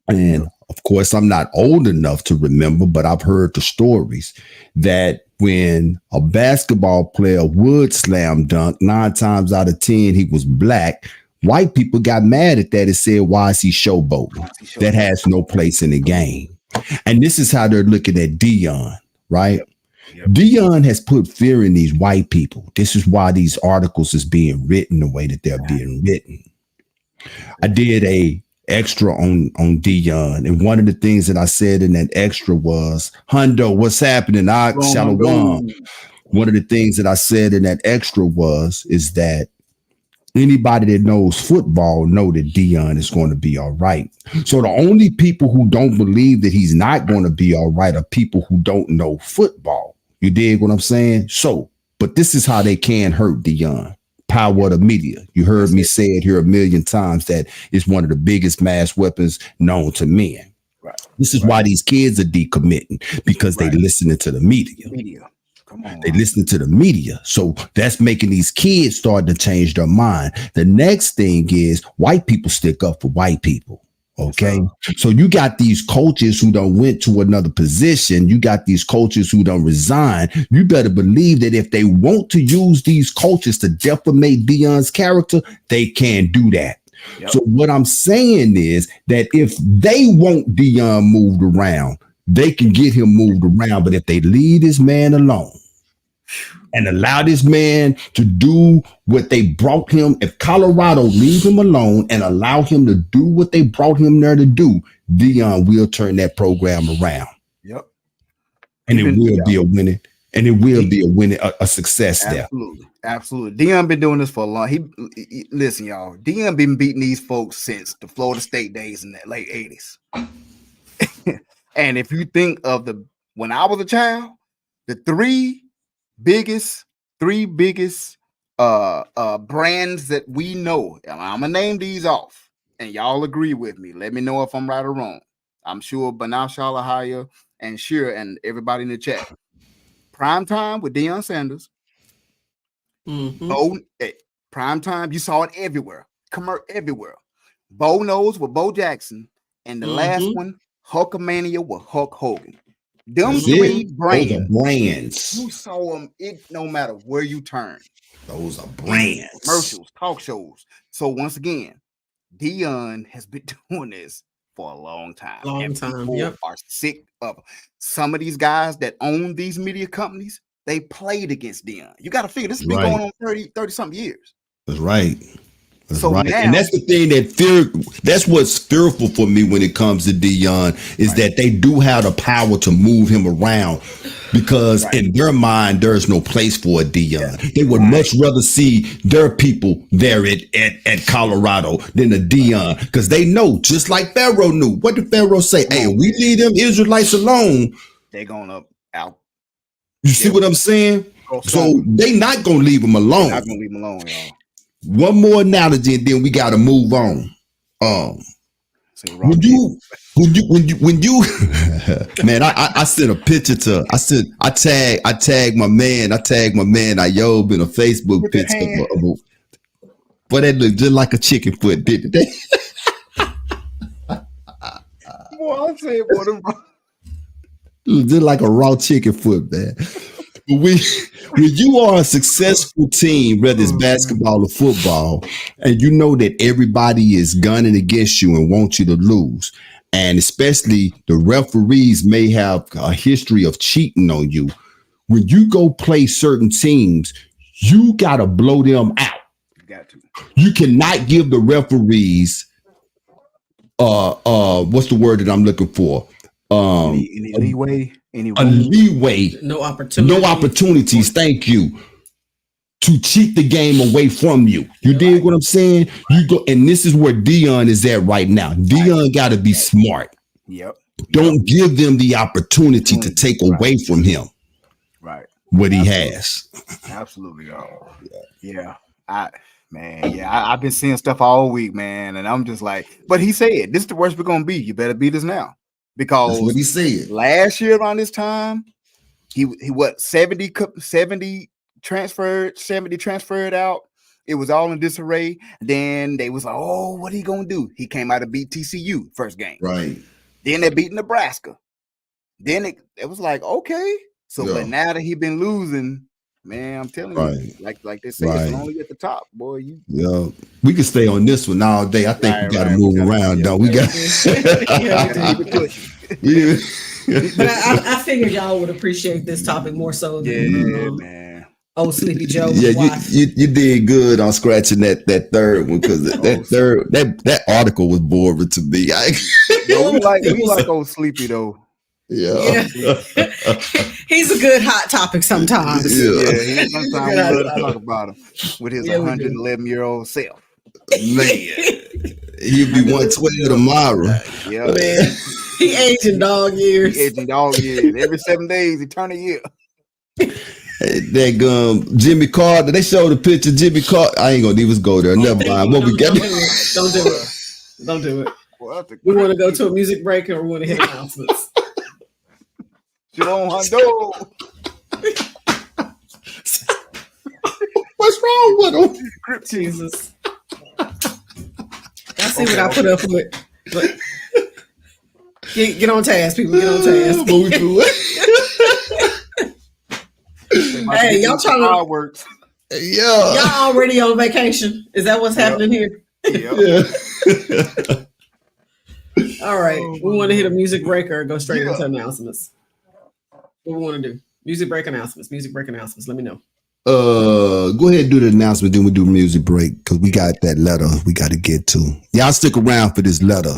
And of course, I'm not old enough to remember, but I've heard the stories that when a basketball player would slam dunk, 9 times out of 10, he was black. White people got mad at that and said, why is he showboating? That has no place in the game. And this is how they're looking at Deion, right? Yep. Deion has put fear in these white people. This is why these articles is being written the way that they're being written. I did a extra on Deion, and one of the things that I said in that extra was, Hundo, what's happening? Shalom. One of the things that I said in that extra is that anybody that knows football know that Deion is going to be all right. So the only people who don't believe that he's not going to be all right are people who don't know football. You dig what I'm saying? So, but this is how they can hurt Deion. Power of the media. You heard me say it here a million times that it's one of the biggest mass weapons known to men. Right. This is why these kids are decommitting, because they listening to the media. Come on. They listen to the media. So that's making these kids start to change their mind. The next thing is white people stick up for white people. Okay. So you got these coaches who done went to another position. You got these coaches who done resign. You better believe that if they want to use these coaches to defamate Deion's character, they can do that. Yep. So what I'm saying is that if they want Deion moved around, they can get him moved around. But if they leave this man alone and allow this man to do what they brought him, if Colorado leave him alone and allow him to do what they brought him there to do, Deion will turn that program around. Yep. And it will be a winning, and it will be a winning, a success there. Absolutely. Deion been doing this for a long. He listen, y'all. Deion been beating these folks since the Florida State days in the late 80s. And if you think of when I was a child, the three biggest brands that we know, and I'm gonna name these off, and y'all agree with me. Let me know if I'm right or wrong. I'm sure Banal Shalahaya and Shira and everybody in the chat. Prime time with Deion Sanders. Prime time, you saw it everywhere. Everywhere. Bo Knows with Bo Jackson, and the last one, Hulkamania with Hulk Hogan. Them three brands. Those are brands. You saw them. It no matter where you turn. Those are brands. Commercials, talk shows. So once again, Dion has been doing this for a long time. People are sick of some of these guys that own these media companies. They played against Dion. You got to figure this has been going on 30 something years. That's right. That's so right. Now, and that's the thing that's what's fearful for me when it comes to Dion is that they do have the power to move him around because in their mind, there's no place for a Dion. They would much rather see their people there at Colorado than a Dion because they know, just like Pharaoh knew. What did Pharaoh say? Hey, we leave them Israelites alone. They're going to out. You see what I'm saying? So they not going to leave them alone. They're not going to leave them alone, y'all. One more analogy, and then we got to move on. When you, man, I sent a picture to. I tagged my man. Ayob in a Facebook picture but that looked just like a chicken foot, didn't they? Boy, I said, boy, just like a raw chicken foot, man. When you are a successful team, whether it's basketball or football, and you know that everybody is gunning against you and want you to lose, and especially the referees may have a history of cheating on you, when you go play certain teams, you got to blow them out. You got to. You cannot give the referees what's the word that I'm looking for? Any leeway. No opportunities. Thank you. To cheat the game away from you. You dig what I'm saying? You go, and this is where Dion is at right now. Dion got to be smart. Don't give them the opportunity to take away from him. What he has. Absolutely, y'all. I've been seeing stuff all week, man, and I'm just like, but he said this is the worst we're gonna be. You better beat us now. Because that's what he said. Last year around this time, he what 70 transferred out. It was all in disarray. Then they was like, oh, what are you gonna do? He came out to beat TCU first game. Right. Then they beat Nebraska. Then it was like, okay. So but now that he been losing, man, I'm telling you, like they say, it's only at the top, boy. We can stay on this one all day. I think we got to move around, though. We got But I figured y'all would appreciate this topic more so than man. Old Sleepy Joe. Yeah, you did good on scratching that third one because that article was boring to me. We like Old Sleepy though. Yeah. He's a good hot topic sometimes. Sometimes we talk about him with his 111-year-old self. Man, he'll be 112 tomorrow. Yeah, man. He aging dog years. Every 7 days, he turn a year. That Jimmy Carter. They showed a picture of Jimmy Carter. I ain't gonna even go there. Never mind. What we got? Don't do it. We want to go to a music break or we want to hit announcements. Shalom, Hondo. What's wrong with him? Jesus. I see what I put up with. But get on task, people. Get on task. Hey, y'all trying to works. Yeah. Y'all already on vacation. Is that what's happening here? Yeah. All right. We want to hit a music break or go straight into announcements. What we want to do? Music break announcements. Let me know. Go ahead and do the announcement, then we'll do music break because we got that letter we got to get to. Y'all stick around for this letter.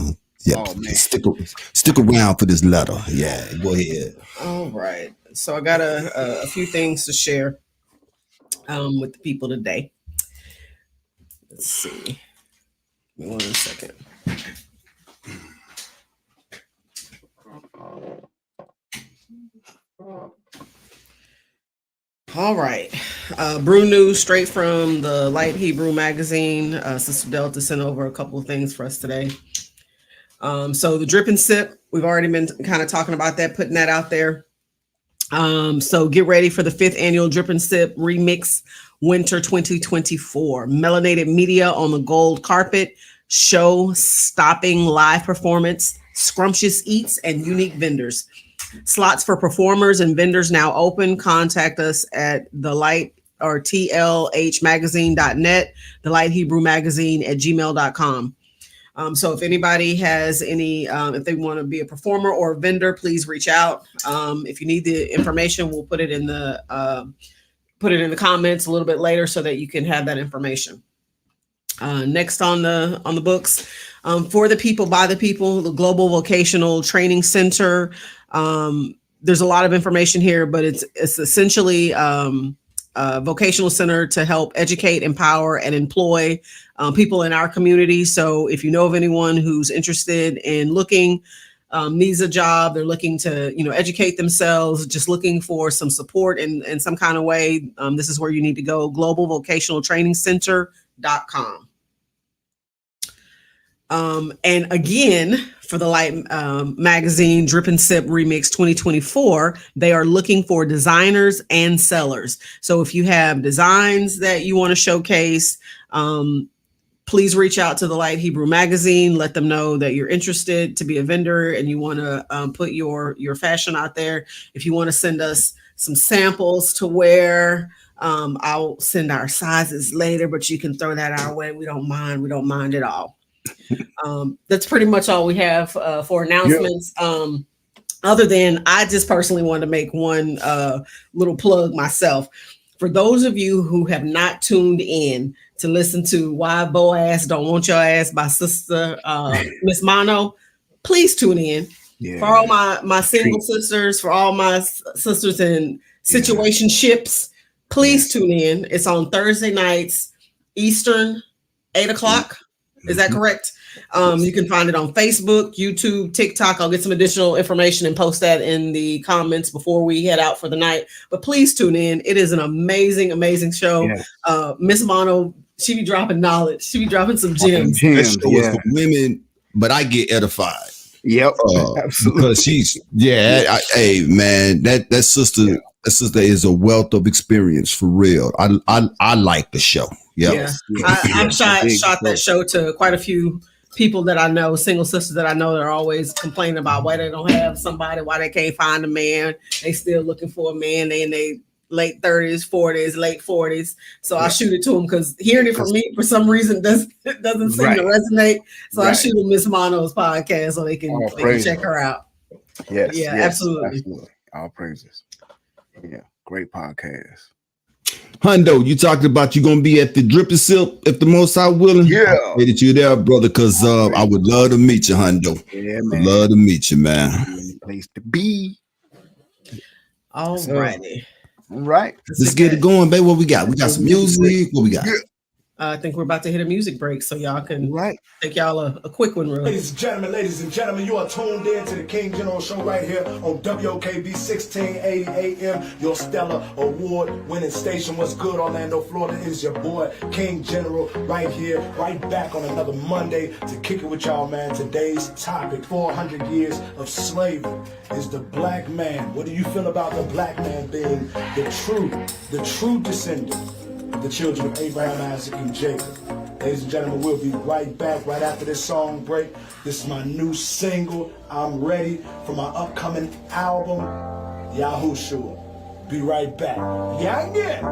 Yeah, stick around for this letter. Yeah, go ahead. All right. So I got a few things to share with the people today. Let's see. Give me 1 second. All right. Brew news straight from the Light Hebrew magazine. Sister Delta sent over a couple of things for us today. So the drip and sip, we've already been kind of talking about that, putting that out there. So get ready for the 5th annual Drip and Sip Remix Winter 2024. Melanated media on the gold carpet, show stopping live performance, scrumptious eats, and unique vendors. Slots for performers and vendors now open. Contact us at the light or tlhmagazine.net, the Light Hebrew Magazine at gmail.com. So if anybody has any, if they want to be a performer or a vendor, please reach out. If you need the information, we'll put it in the comments a little bit later so that you can have that information. Next on the books, for the people, by the people, the Global Vocational Training Center. There's a lot of information here, but it's essentially a vocational center to help educate, empower, and employ people in our community. So if you know of anyone who's interested in looking, needs a job, they're looking to, educate themselves, just looking for some support in some kind of way, this is where you need to go, globalvocationaltrainingcenter.com. And again, for the Light Magazine Drip and Sip Remix 2024, they are looking for designers and sellers. So if you have designs that you want to showcase, please reach out to the Light Hebrew Magazine. Let them know that you're interested to be a vendor and you want to put your fashion out there. If you want to send us some samples to wear, I'll send our sizes later, but you can throw that our way. We don't mind. We don't mind at all. That's pretty much all we have for announcements. Yep. Other than I just personally wanted to make one little plug myself. For those of you who have not tuned in to listen to Why Boaz Don't Want Your Ass by Sister Miss Mono, please tune in. Yeah. For all my single sisters, for all my sisters in situationships, please tune in. It's on Thursday nights, Eastern, 8:00. Is that correct? You can find it on Facebook, YouTube, TikTok. I'll get some additional information and post that in the comments before we head out for the night. But please tune in. It is an amazing, amazing show. Yes. Miss Mono, she be dropping knowledge. She be dropping some gems. That show is for women, but I get edified. Yep, absolutely. Because she's hey man, that sister. Yeah. That sister is a wealth of experience for real. I like the show. Yep. Yeah, I've shot that show to quite a few people that I know, single sisters that I know that are always complaining about why they don't have somebody, why they can't find a man. They still looking for a man. They in their late 30s, 40s, late 40s. So I shoot it to them because hearing it from me for some reason doesn't seem to resonate. So I shoot them Miss Mono's podcast so they can check her out. Yes. Yeah, absolutely. All praises. Yeah, great podcast. Hundo, you talked about you gonna be at the Drip and Sip if the Most High willing. Yeah, that you there, brother, because I would love to meet you, Hundo. Yeah, man. Love to meet you, man. Place to be. All righty. All right. Let's get it going, baby. What we got? We got some music. What we got? I think we're about to hit a music break, so y'all can take y'all a quick one. Really. Ladies and gentlemen, you are tuned in to the King General Show right here on WOKB 1680 AM, your stellar award-winning station. What's good, Orlando, Florida? It is your boy, King General, right here, right back on another Monday to kick it with y'all, man. Today's topic, 400 years of slavery, is the black man. What do you feel about the black man being the true descendant? The children of Abraham, Isaac, and Jacob. Ladies and gentlemen, we'll be right back right after this song break. This is my new single, I'm Ready, for my upcoming album, Yahushua. Be right back. Yeah.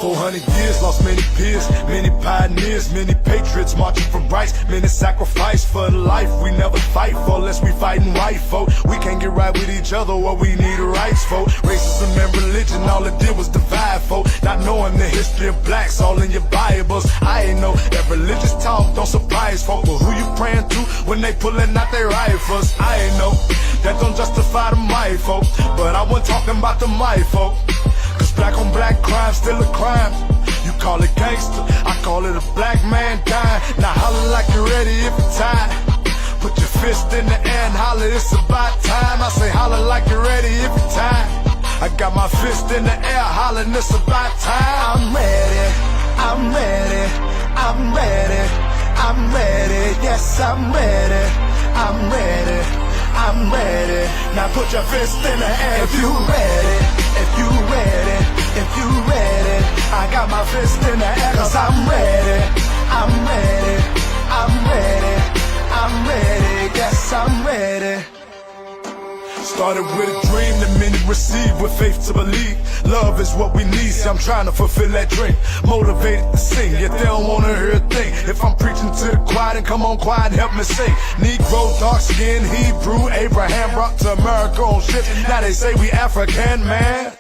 400 years, lost many peers, many pioneers, many patriots marching for rights, many sacrifice for the life we never fight for, unless we fighting white folk. We can't get right with each other, what we need rights for. Racism and religion, all it did was divide folk. Not knowing the history of blacks, all in your Bibles. I ain't know that religious talk don't surprise folk, but who you praying to when they pulling out their rifles? I ain't know that don't justify the white folk, but I wasn't talking about the white folk. Cause black on black crime still a crime. You call it gangster, I call it a black man dying. Now holler like you're ready if you're tired. Put your fist in the air and holler, it's about time. I say holler like you're ready if you're tired. I got my fist in the air, hollering, it's about time. I'm ready, I'm ready, I'm ready, I'm ready. Yes, I'm ready, I'm ready, I'm ready. Now put your fist in the air if you ready. If you ready, if you ready, I got my fist in the air, cause I'm ready, I'm ready, I'm ready, I'm ready, yes I'm ready. Started with a dream, the many receive with faith to believe. Love is what we need, see I'm trying to fulfill that dream. Motivated to sing, yet they don't wanna hear a thing. If I'm preaching to the choir, then come on choir and help me sing. Negro, dark skin, Hebrew, Abraham brought to America on ships. Now they say we African, man.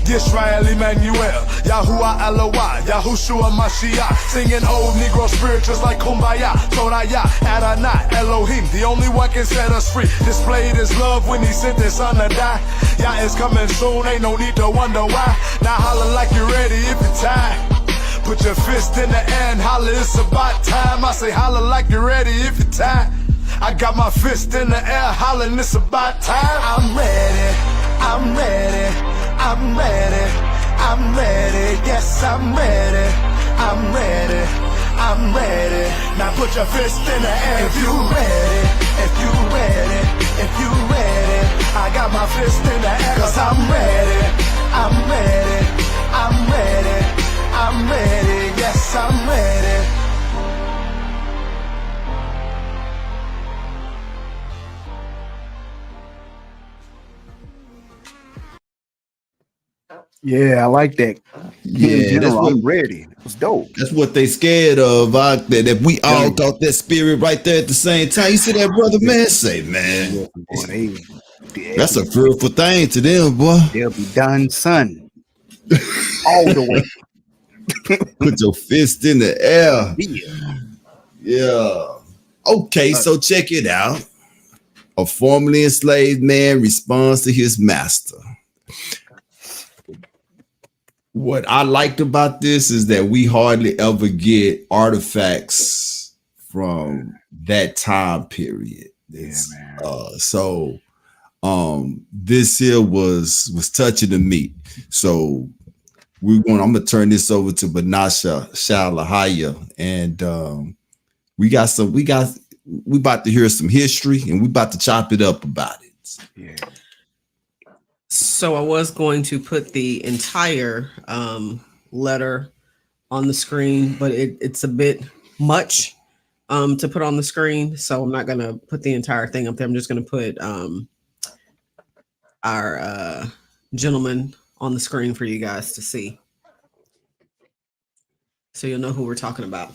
Yisrael Emmanuel, Yahuwah Elohai, Yahushua Mashiach. Singing old Negro spirituals like Kumbaya, Toraya, Adonai, Elohim. The only one can set us free. Displayed his love when he sent his son to die. Yah is coming soon, ain't no need to wonder why. Now holler like you're ready if you're tired. Put your fist in the air and holler, it's about time. I say holler like you're ready if you're tired. I got my fist in the air, hollering, it's about time. I'm ready, I'm ready, I'm ready, I'm ready, yes I'm ready, I'm ready, I'm ready. Now put your fist in the air if you ready, if you ready, if you ready. I got my fist in the air cause I'm ready, I'm ready, I'm ready, I'm ready, yes I'm ready. Yeah, I like that. Yeah, that's what I'm ready. It's dope. That's what they scared of. That if we all got that spirit right there at the same time. You see that, brother, man? Say, man, that's a fearful thing to them, boy. They'll be done, son. All the way. Put your fist in the air. Yeah. Okay, so check it out. A formerly enslaved man responds to his master. What I liked about this is that we hardly ever get artifacts from that time period. This here was touching to me. So I'm gonna turn this over to Banasha Shalahaya, and we about to hear some history, and we about to chop it up about it. Yeah. So I was going to put the entire letter on the screen, but it's a bit much to put on the screen. So I'm not going to put the entire thing up there. I'm just going to put our gentleman on the screen for you guys to see. So you'll know who we're talking about.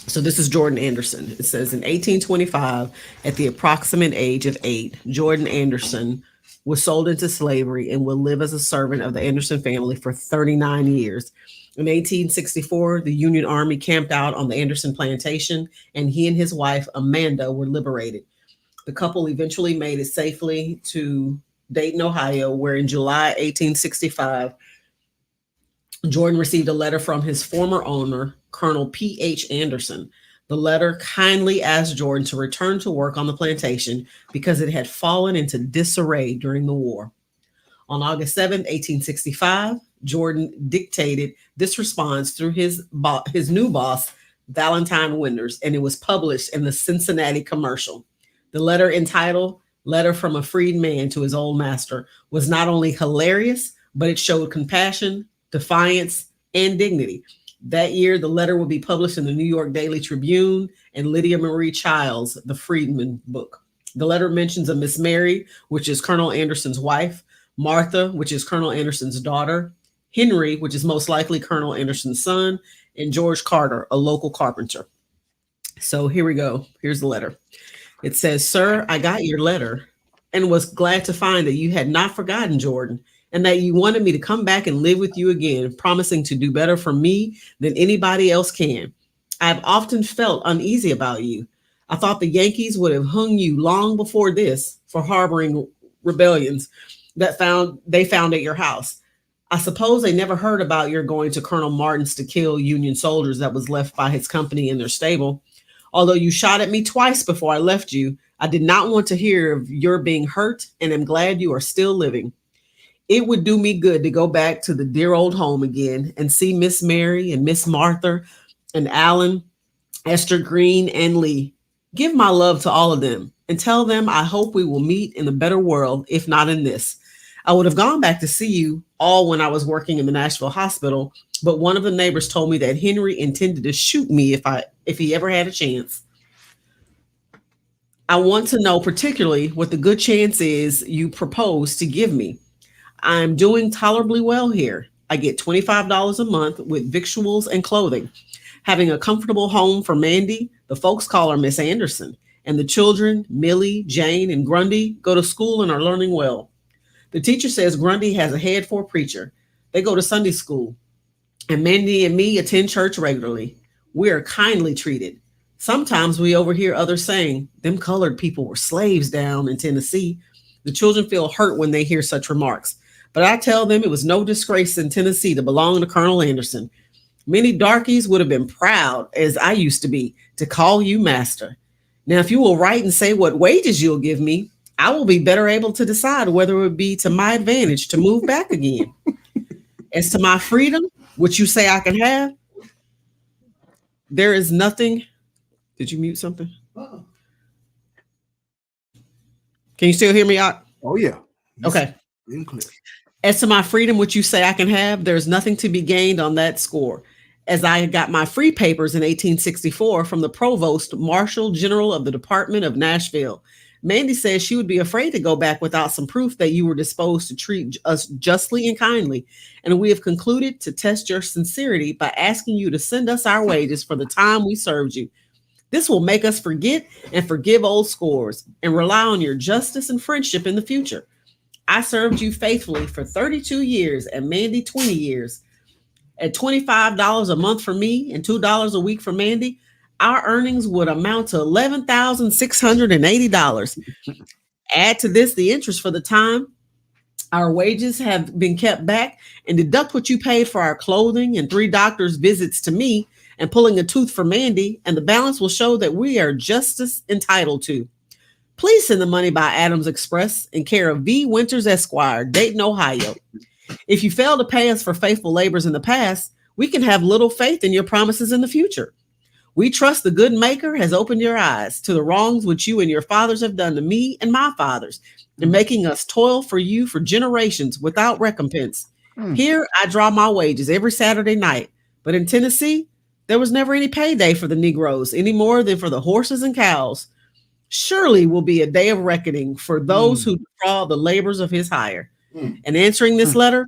So this is Jordan Anderson. It says in 1825, at the approximate age of 8, Jordan Anderson was sold into slavery and would live as a servant of the Anderson family for 39 years. In 1864, the Union Army camped out on the Anderson plantation, and he and his wife, Amanda, were liberated. The couple eventually made it safely to Dayton, Ohio, where in July 1865, Jordan received a letter from his former owner, Colonel P.H. Anderson. The letter kindly asked Jordan to return to work on the plantation because it had fallen into disarray during the war. On August 7, 1865, Jordan dictated this response through his new boss, Valentine Winters, and it was published in the Cincinnati Commercial. The letter, entitled Letter from a Freed Man to His Old Master, was not only hilarious, but it showed compassion, defiance, and dignity. That year, the letter will be published in the New York Daily Tribune and Lydia Marie Child's The Freedman book. The letter mentions a Miss Mary, which is Colonel Anderson's wife, Martha, which is Colonel Anderson's daughter, Henry, which is most likely Colonel Anderson's son, and George Carter, a local carpenter. So here we go. Here's the letter. It says, "Sir, I got your letter and was glad to find that you had not forgotten Jordan, and that you wanted me to come back and live with you again, promising to do better for me than anybody else can. I've often felt uneasy about you. I thought the Yankees would have hung you long before this for harboring rebellions that they found at your house. I suppose they never heard about your going to Colonel Martin's to kill Union soldiers that was left by his company in their stable. Although you shot at me twice before I left you, I did not want to hear of your being hurt and am glad you are still living. It would do me good to go back to the dear old home again and see Miss Mary and Miss Martha and Alan, Esther Green, and Lee. Give my love to all of them and tell them I hope we will meet in a better world, if not in this. I would have gone back to see you all when I was working in the Nashville hospital, but one of the neighbors told me that Henry intended to shoot me if he ever had a chance. I want to know particularly what the good chance is you propose to give me. I'm doing tolerably well here. I get $25 a month with victuals and clothing. Having a comfortable home for Mandy, the folks call her Miss Anderson, and the children, Millie, Jane, and Grundy, go to school and are learning well. The teacher says Grundy has a head for a preacher. They go to Sunday school, and Mandy and me attend church regularly. We are kindly treated. Sometimes we overhear others saying, them colored people were slaves down in Tennessee. The children feel hurt when they hear such remarks. But I tell them it was no disgrace in Tennessee to belong to Colonel Anderson. Many darkies would have been proud, as I used to be, to call you master. Now, if you will write and say what wages you'll give me, I will be better able to decide whether it would be to my advantage to move back again. As to my freedom, which you say I can have, there is nothing. Did you mute something? Uh-oh. Can you still hear me out? Oh, yeah. Okay. As to my freedom, which you say I can have, there's nothing to be gained on that score, as I got my free papers in 1864 from the provost marshal general of the Department of Nashville. Mandy says she would be afraid to go back without some proof that you were disposed to treat us justly and kindly, and we have concluded to test your sincerity by asking you to send us our wages for the time we served you. This will make us forget and forgive old scores and rely on your justice and friendship in the future. I served you faithfully for 32 years and Mandy 20 years. At $25 a month for me and $2 a week for Mandy, our earnings would amount to $11,680. Add to this the interest for the time our wages have been kept back, and deduct what you paid for our clothing and 3 doctors' visits to me and pulling a tooth for Mandy, and the balance will show that we are justice entitled to. Please send the money by Adams Express in care of V. Winters, Esquire, Dayton, Ohio. If you fail to pay us for faithful labors in the past, we can have little faith in your promises in the future. We trust the good maker has opened your eyes to the wrongs which you and your fathers have done to me and my fathers, in making us toil for you for generations without recompense. Here I draw my wages every Saturday night, but in Tennessee, there was never any payday for the Negroes any more than for the horses and cows. Surely will be a day of reckoning for those who defraud the labors of his hire. And answering this letter,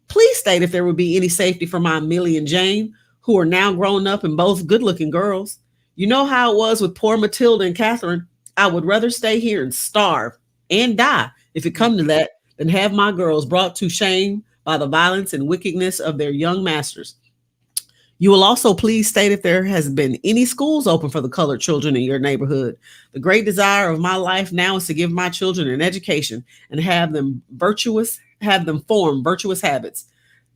please state if there would be any safety for my Millie and Jane, who are now grown up and both good-looking girls. You know how it was with poor Matilda and Catherine. I would rather stay here and starve and die, if it come to that, than have my girls brought to shame by the violence and wickedness of their young masters. You will also please state if there has been any schools open for the colored children in your neighborhood. The great desire of my life now is to give my children an education and have them form virtuous habits.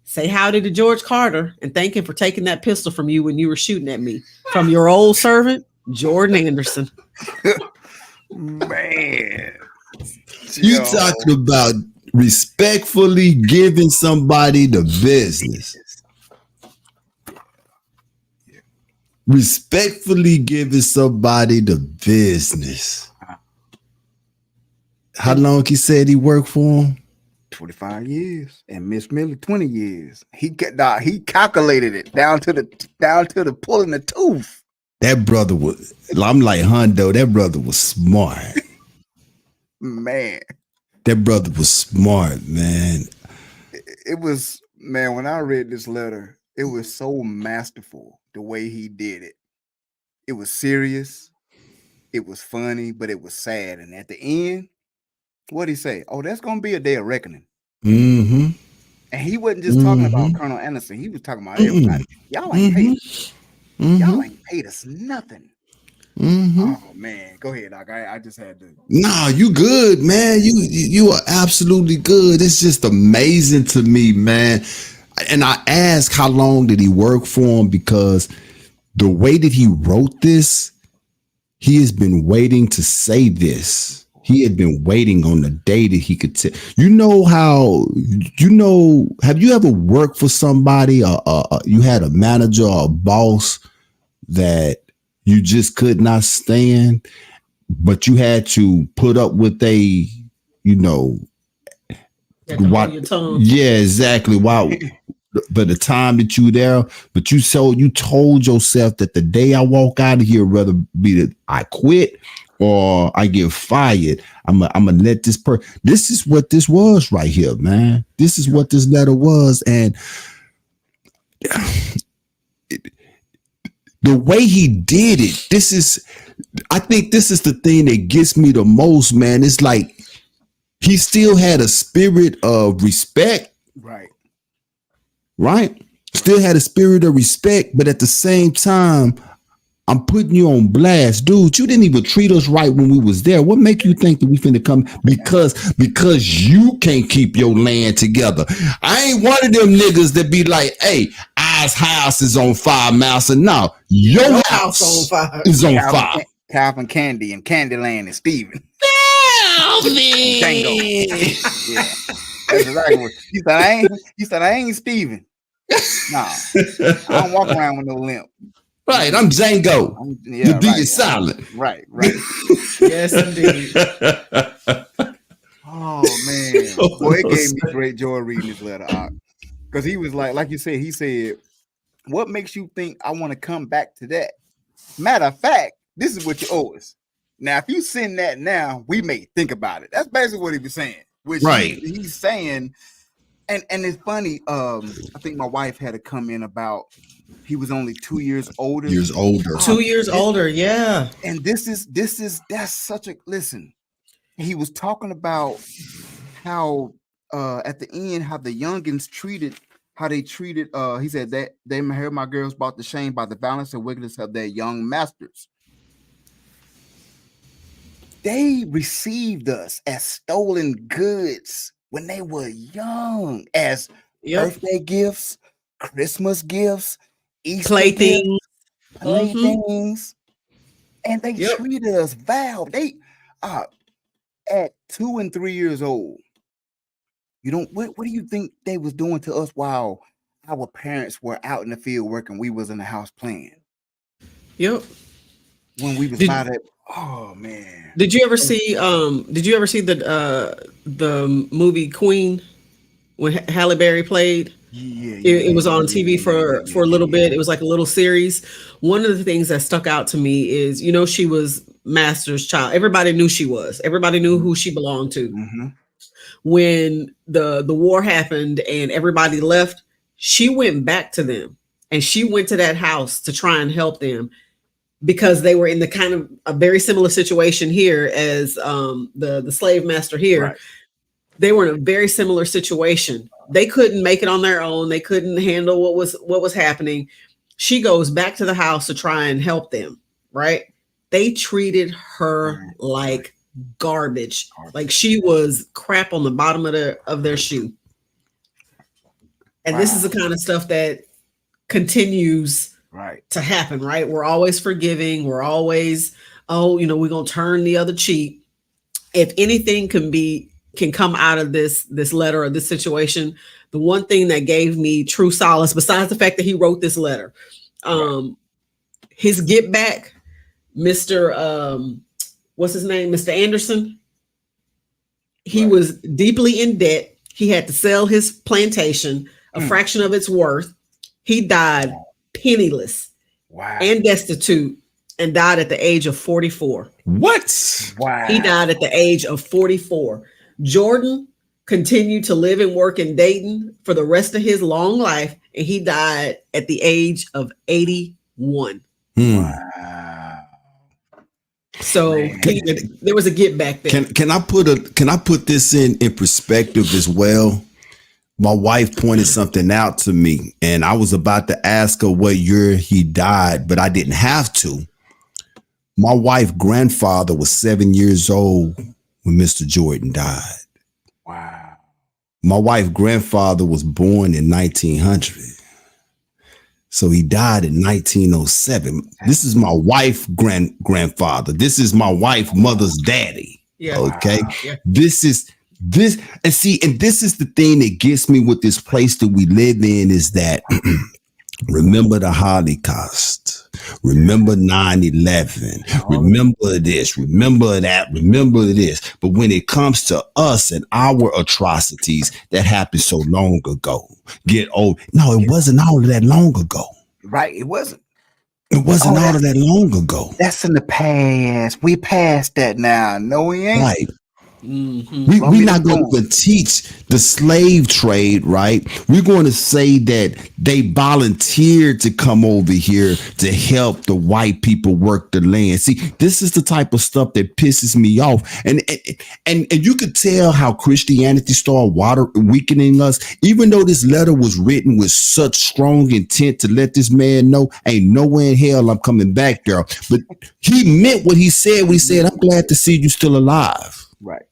Say howdy to George Carter and thank him for taking that pistol from you when you were shooting at me. From your old servant, Jordan Anderson. Man. You talking about respectfully giving somebody the business. Respectfully giving somebody the business. How long he said he worked for him? 25 years. And Miss Millie 20 years. He calculated it down to the pulling the tooth. That brother was, I'm like Hondo, that brother was smart. Man. That brother was smart, man. It was, man, when I read this letter, it was so masterful the way he did it. It was serious. It was funny, but it was sad. And at the end, what'd he say? Oh, that's going to be a day of reckoning. Mm-hmm. And he wasn't just talking about Colonel Anderson. He was talking about everybody. Y'all ain't paid us. Y'all ain't paid us nothing. Oh, man. Go ahead, Doc. I just had to. Nah, you good, man. You are absolutely good. It's just amazing to me, man. And I asked how long did he work for him, because the way that he wrote this, he has been waiting to say this. He had been waiting on the day that he could tell. Have you ever worked for somebody, you had a manager or a boss that you just could not stand, but you had to put up with yeah, exactly. Wow. But the time that you there, but you told yourself that the day I walk out of here, whether be that I quit or I get fired, I'm gonna let this this is what this was right here, man. This is what this letter was. And the way he did it, I think this is the thing that gets me the most, man. It's like he still had a spirit of respect. Right. Still had a spirit of respect, but at the same time, I'm putting you on blast, dude. You didn't even treat us right when we was there. What make you think that we finna come? Because you can't keep your land together. I ain't one of them niggas that be like, hey, I's house is on fire, Master. No, your house on fire is on fire. Calvin Candy and Candyland and Steven. Django. Yeah. That's exactly what he said. I ain't Steven. Nah, I don't walk around with no limp. Right, I'm Django. The D is silent. Right. Yes, indeed. Oh man, boy, it gave me great joy reading this letter, because he was like you said. He said, "What makes you think I want to come back to that? Matter of fact, this is what you owe us. Now, if you send that now, we may think about it." That's basically what he was saying. Which he's saying. And it's funny. I think my wife had to come in about. He was only 2 years older. 2 years older, yeah. And that's such a listen. He was talking about how at the end how the youngins treated. He said that they heard my girls brought to shame by the violence and wickedness of their young masters. They received us as stolen goods when they were young, as birthday gifts, Christmas gifts, Easter playthings, and they treated us vile. They at 2 and 3 years old. You don't. What do you think they was doing to us while our parents were out in the field working? We was in the house playing. Yep. When we was by that. Oh man! Did you ever see? The movie Queen when Halle Berry played? It was on TV for a little bit. It was like a little series. One of the things that stuck out to me is, she was Master's child. Everybody knew she was. Everybody knew who she belonged to. Mm-hmm. When the war happened and everybody left, she went back to them and she went to that house to try and help them. Because they were in the kind of a very similar situation here as the slave master here. Right. They were in a very similar situation. They couldn't make it on their own. They couldn't handle what was happening. She goes back to the house to try and help them, right? They treated her like garbage. Like she was crap on the bottom of their shoe. And this is the kind of stuff that continues to happen, right? We're always forgiving. We're always, we're going to turn the other cheek. If anything can come out of this letter or this situation, the one thing that gave me true solace, besides the fact that he wrote this letter, his get back, Mr. What's his name? Mr. Anderson. He was deeply in debt. He had to sell his plantation, a fraction of its worth. He died penniless and destitute and died at the age of 44. What? Wow. He died at the age of 44. Jordan continued to live and work in Dayton for the rest of his long life, and he died at the age of 81. Wow. So there was a get back there. Can I put this in perspective as well? My wife pointed something out to me, and I was about to ask her what year he died, but I didn't have to. My wife's grandfather was 7 years old when Mr. Jordan died. Wow. My wife's grandfather was born in 1900. So he died in 1907. This is my wife's grandfather. This is my wife's mother's daddy. Yeah. Okay. Wow. Yeah. This is the thing that gets me with this place that we live in is that remember the Holocaust, remember 9/11, remember this, remember that, remember this. But when it comes to us and our atrocities that happened so long ago, get old. No, it wasn't all that long ago. Right. It wasn't. It wasn't all of that long ago. That's in the past. We passed that now. No, we ain't. Right. We're not going to even teach the slave trade, right? We're going to say that they volunteered to come over here to help the white people work the land. See, this is the type of stuff that pisses me off. And you could tell how Christianity started weakening us, even though this letter was written with such strong intent to let this man know, ain't nowhere in hell I'm coming back there. But he meant what he said when he said, I'm glad to see you still alive. Right.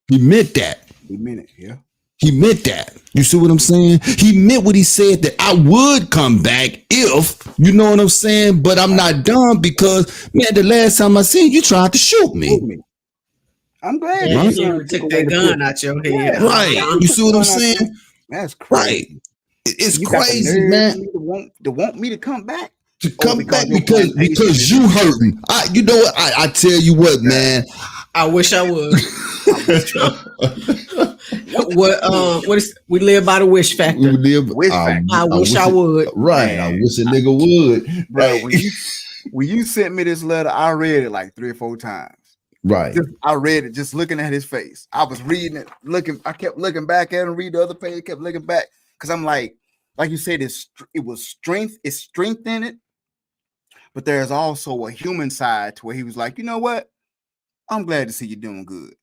He meant that. He meant it, yeah. He meant that. You see what I'm saying? He meant what he said, that I would come back if, you know what I'm saying? But I'm not done because, man, the last time I seen you tried to shoot me. I'm glad you took that gun out your head. Yeah. Right. You see what I'm saying? That's crazy. Right. It's crazy, man. To want me to come back. To come back because you hurting. You know what? I tell you what, man. I wish I would. What is we live by the wish factor? I wish I would. Right. Man. I wish a nigga would. Bro, when you sent me this letter, I read it like 3 or 4 times. Right. I read it just looking at his face. I was reading it, I kept looking back at him, read the other page, kept looking back. Because I'm like you said, it was strength, it's strength in it. But there's also a human side to where he was like, you know what? I'm glad to see you doing good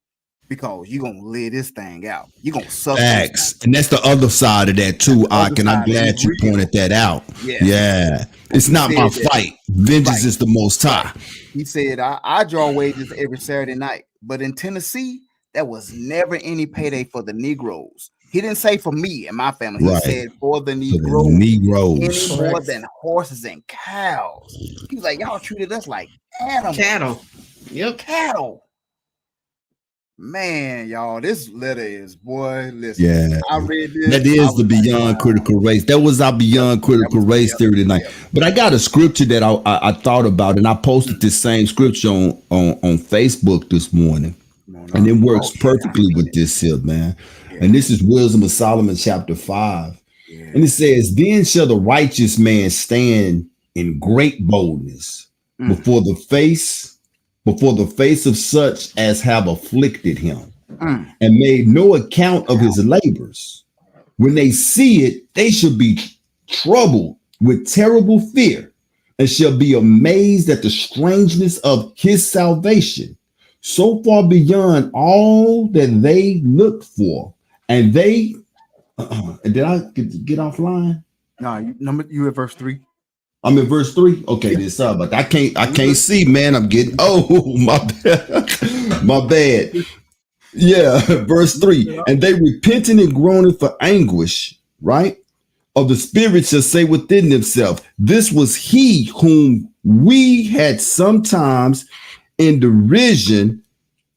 because you're going to live this thing out. You're going to suffer. Facts. And that's the other side of that too, Ak, and I'm glad you pointed that out. Yeah. It's not my fight. Vengeance is the Most High. He said, I draw wages every Saturday night. But in Tennessee, there was never any payday for the Negroes. He didn't say for me and my family. He said for the Negroes. Any more than horses and cows. He was like, y'all treated us like animals. Cattle. Yep. Cattle. Man, y'all, this letter is, boy, listen. Yeah. I read this. That is the beyond critical race. That was our beyond critical race theory tonight. But I got a scripture that I thought about, and I posted this same scripture on Facebook this morning. And it works perfectly with this here, man. Yeah. And this is Wisdom of Solomon, chapter 5. Yeah. And it says, then shall the righteous man stand in great boldness before the face of such as have afflicted him and made no account of his labors. When they see it, they shall be troubled with terrible fear and shall be amazed at the strangeness of his salvation, so far beyond all that they looked for. And they, did I get offline? No, you at verse 3. I'm in verse 3. Okay, this up, but I can't see, man. I'm getting my bad. My bad. Yeah, verse 3. And they repenting and groaning for anguish, right? Of the spirit shall say within themselves, this was he whom we had sometimes in derision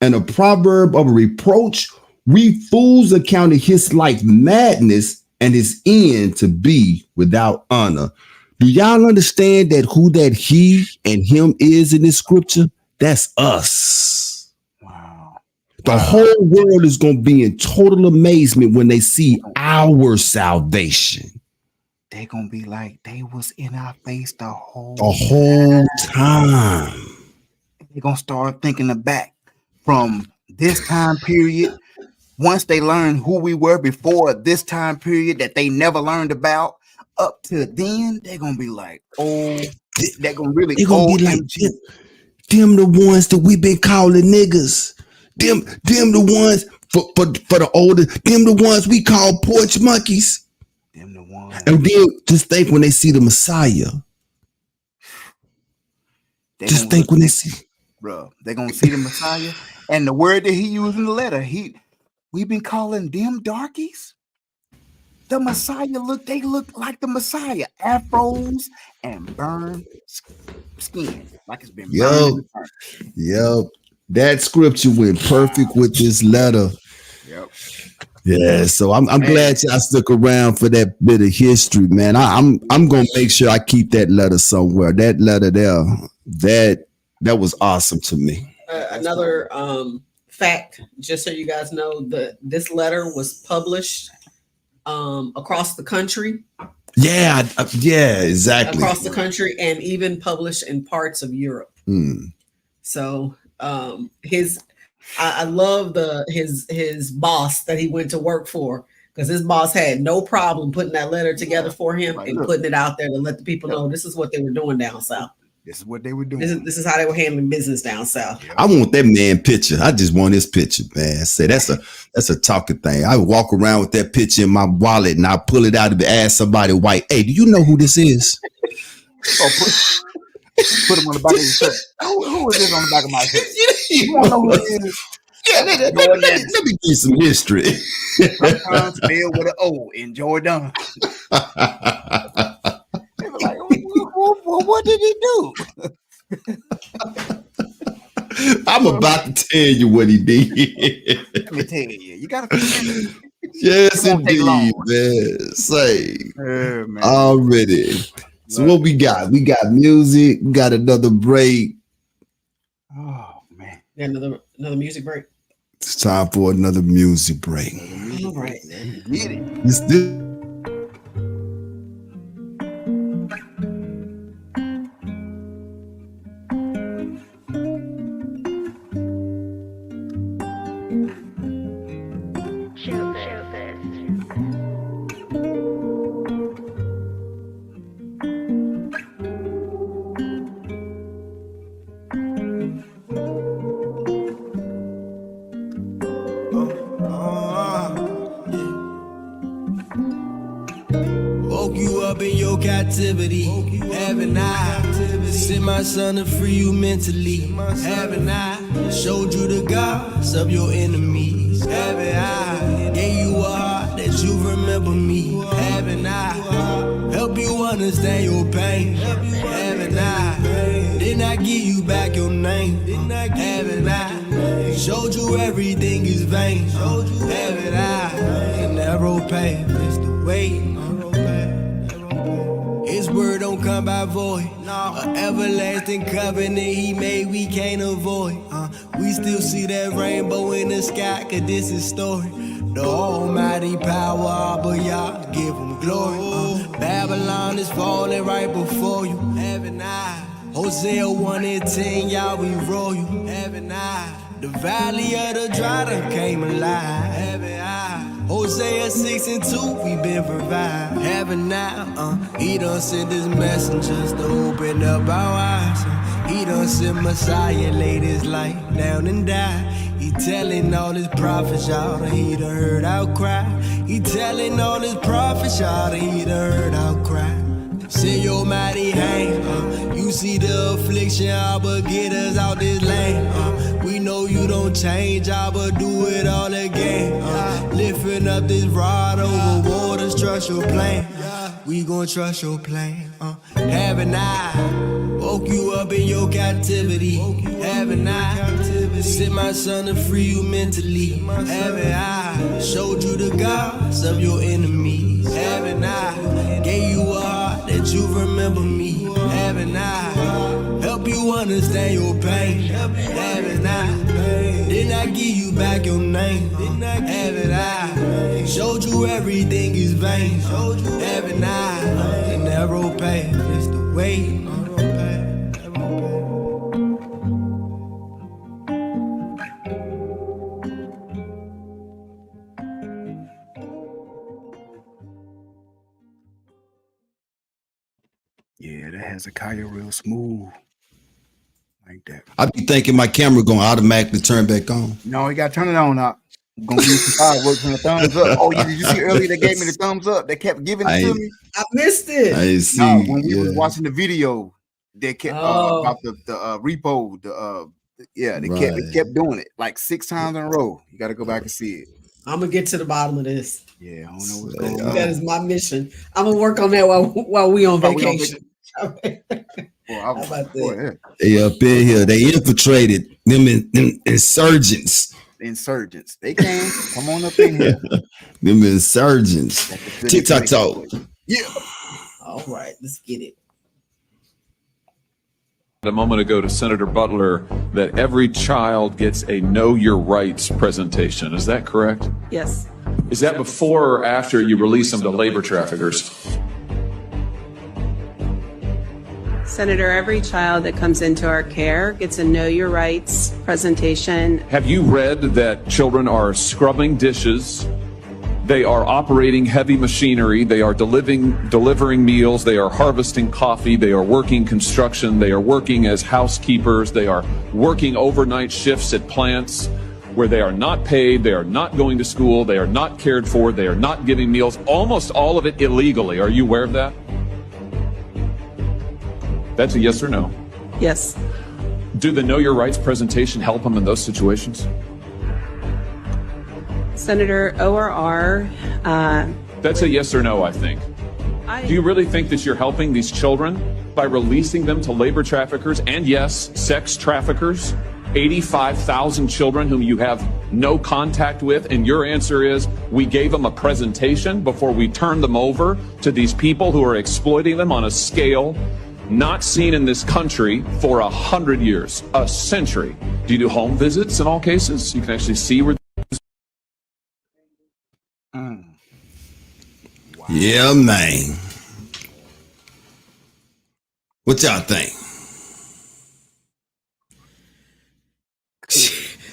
and a proverb of a reproach. We fools accounted his life madness and his end to be without honor. Do y'all understand that who that he and him is in this scripture? That's us. Wow. The whole world is going to be in total amazement when they see our salvation. They're going to be like, they was in our face the whole time. They're going to start thinking back from this time period. Once they learn who we were before this time period that they never learned about, up to then, they're gonna be like, they're gonna really be like, them the ones that we've been calling niggas. Them the ones for the older, them the ones we call porch monkeys. Them the ones. And then just think when they see the Messiah. Just think when they see, bro, they're gonna see the Messiah, and the word that he used in the letter, we've been calling them darkies. The Messiah they look like the Messiah, afros and burned skin, like it's been burned. Yep. That scripture went perfect with this letter. Yep. Yeah, so I'm glad y'all stuck around for that bit of history, man. I'm gonna make sure I keep that letter somewhere. That letter there, that was awesome to me. Another fact, just so you guys know, this letter was published across the country. Yeah, yeah, exactly. Across the country and even published in parts of Europe. So I love his boss that he went to work for, because his boss had no problem putting that letter together for him and putting it out there to let the people know this is what they were doing down south. This is what they were doing. This is how they were handling business down south. I want that man picture. I just want his picture, man. Say that's a talking thing. I walk around with that picture in my wallet and I pull it out and ask somebody white, hey, do you know who this is? Put him on the back of your shirt. Who is this on the back of my shirt? You want to know who it is? Yeah, let me give some history. Sometimes spelled with an O in Jordan. Like, what did he do? I'm about to tell you what he did. Let me tell you, you gotta. Yes, indeed, man. Say, man. Already. So what we got? We got music. We got another break. Oh man, yeah, another music break. It's time for another music break. All right, get it. This. Woke you up in your captivity, haven't I? Sent my son to free you mentally, haven't I? Showed you the gods of your enemies, haven't I? Gave you a heart that you remember me, haven't I? Help you understand your pain, haven't I? Didn't I give you back your name, haven't I? Showed you everything is vain, haven't I? The narrow path is the way. His word don't come by void. An everlasting covenant he made we can't avoid. We still see that rainbow in the sky, cause this is story. The almighty power, but y'all give him glory. Babylon is falling right before you, haven't I? Hosea 1:10, y'all we roll you, haven't I? The valley of the dry done came alive, haven't I? Hosea 6:2, we been provide, haven't I? He done sent his messengers to open up our eyes. He done sent Messiah, laid his life down and died. He telling all his prophets, y'all, that he done heard our cry. He telling all his prophets, y'all, that he done heard our cry. Send your mighty hand, you see the affliction, but get us out this lane. We know you don't change, but do it all again. Lifting up this rod over waters, trust your plan. We gon' trust your plan. Haven't I woke you up in your captivity? Haven't I sent my son to free you mentally? Haven't I showed you the gods of your enemies? Haven't I gave you a heart that you remember me? Haven't I help you understand your pain? Haven't I didn't I give you back your name? Haven't I showed you everything is vain? Haven't I the narrow path is the way? Yeah, that Hezekiah real smooth. Like that. I be thinking my camera gonna automatically turn back on. No, you gotta turn it on up. I'm gonna give you some fireworks and a thumbs up. Oh, did you see earlier they gave me the thumbs up? They kept giving it to me. I missed it. I see. No, when we was watching the video, they kept about the repo. They kept doing it like 6 times in a row. You gotta go back and see it. I'm gonna get to the bottom of this. Yeah, I don't know what's going on. That is my mission. I'm gonna work on that while we on vacation. How about that? They up in here. They infiltrated them insurgents. Insurgents. They came. Come on up in here. Them insurgents. TikTok talk. Yeah. All right, let's get it. A moment ago to Senator Butler that every child gets a Know Your Rights presentation. Is that correct? Yes. Is that before or after you release them to labor traffickers? Senator, every child that comes into our care gets a Know Your Rights presentation. Have you read that children are scrubbing dishes? They are operating heavy machinery. They are delivering meals. They are harvesting coffee. They are working construction. They are working as housekeepers. They are working overnight shifts at plants where they are not paid. They are not going to school. They are not cared for. They are not getting meals. Almost all of it illegally. Are you aware of that? That's a yes or no. Yes. Do the Know Your Rights presentation help them in those situations? Senator, ORR. That's a yes or no, I think. Do you really think that you're helping these children by releasing them to labor traffickers and, yes, sex traffickers? 85,000 children whom you have no contact with, and your answer is we gave them a presentation before we turned them over to these people who are exploiting them on a scale not seen in this country for 100 years, a century. Do you do home visits in all cases? You can actually see where. Wow. Yeah, man. What y'all think?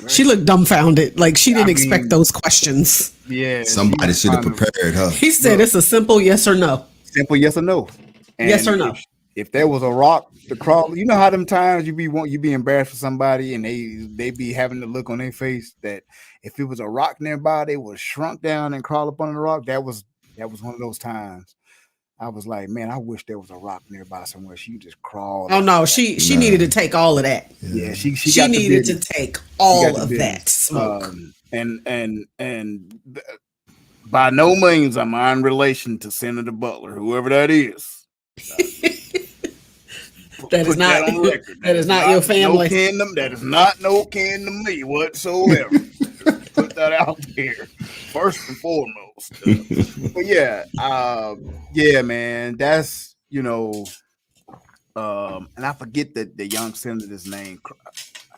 She looked dumbfounded, like she didn't expect those questions. Yeah, somebody should have prepared her. He said it's a simple yes or no. Simple yes or no. And yes or no. If there was a rock to crawl, you know how them times you be embarrassed for somebody and they be having the look on their face that if it was a rock nearby, they would shrunk down and crawl up under the rock. That was one of those times. I was like, man, I wish there was a rock nearby somewhere. She just crawled. Oh no, she needed to take all of that. Yeah, she needed to take all of that smoke. And by no means am I in relation to Senator Butler, whoever that is. That is not your family. No kin to, that is not no kin to me whatsoever. Put that out there first and foremost. But yeah, man, that's and I forget the young senator's name,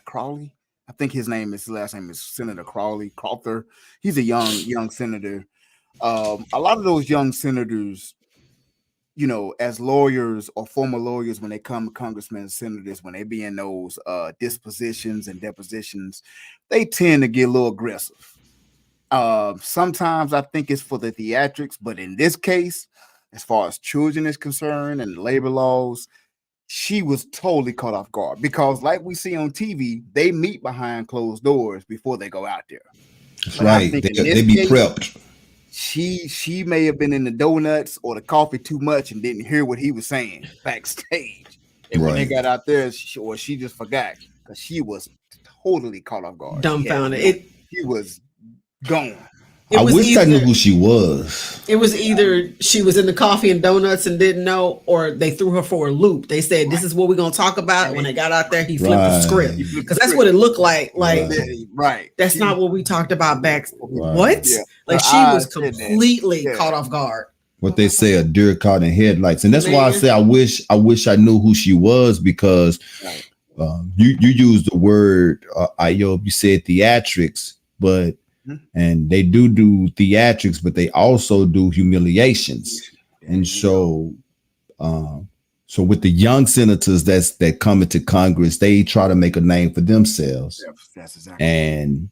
Crawley. I think his last name is Senator Crowther. He's a young senator. A lot of those young senators, as lawyers or former lawyers, when they come to congressmen and senators, when they be in those dispositions and depositions, they tend to get a little aggressive. Sometimes I think it's for the theatrics, but in this case, as far as children is concerned and labor laws, she was totally caught off guard because, like we see on TV, they meet behind closed doors before they go out there. That's but right. They be prepped. She may have been in the donuts or the coffee too much and didn't hear what he was saying backstage. And when they got out there, she just forgot because she was totally caught off guard. Dumbfounded. She was gone. I wish I knew who she was. It was either she was in the coffee and donuts and didn't know, or they threw her for a loop. They said, "This is what we're going to talk about." When they got out there, he flipped the script because that's what it looked like. Like, that's not what we talked about back. What? Yeah. Like she was completely caught off guard. What they say, a deer caught in headlights, and that's why I say I wish I knew who she was because you used the word you said theatrics, but. And they do theatrics, but they also do humiliations. And so with the young senators that come into Congress, they try to make a name for themselves. That's exactly. And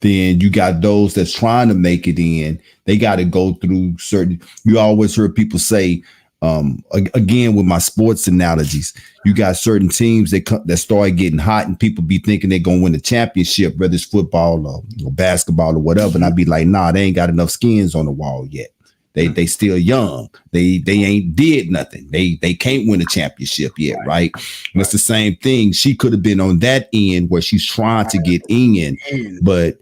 then you got those that's trying to make it in. They got to go through certain. You always heard people say, again with my sports analogies, you got certain teams that start getting hot and people be thinking they're gonna win the championship, whether it's football or basketball or whatever, and I'd be like, nah, they ain't got enough skins on the wall yet. They still young. They ain't did nothing. They can't win a championship yet, right? And it's the same thing. She could have been on that end where she's trying to get in, but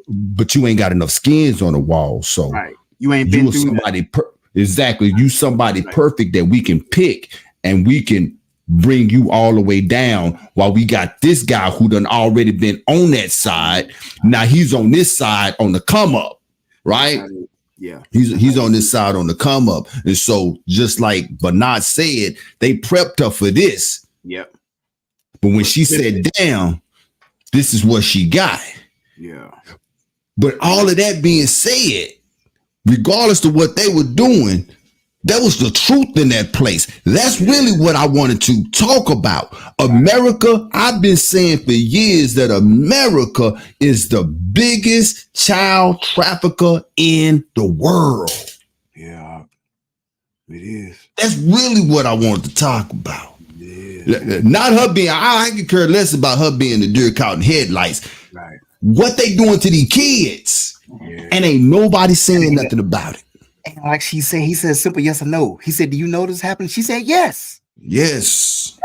but you ain't got enough skins on the wall, so you ain't been through somebody. Exactly. You somebody perfect that we can pick and we can bring you all the way down while we got this guy who done already been on that side. Now he's on this side on the come up, right? Yeah. He's on this side on the come up. And so just like Bernard said, they prepped her for this. Yep. But when she said, damn, this is what she got. Yeah. But all of that being said, regardless of what they were doing, There was the truth in that place. That's really what I wanted to talk about. America, I've been saying for years that America is the biggest child trafficker in the world. Yeah, it is. That's really what I wanted to talk about. Yeah. Not her being, I could care less about her being the deer caught in headlights. Right. What they doing to these kids. Yeah. And ain't nobody saying nothing about it. And like he said simple yes or no. He said, do you know this happened? She said, yes. Yes.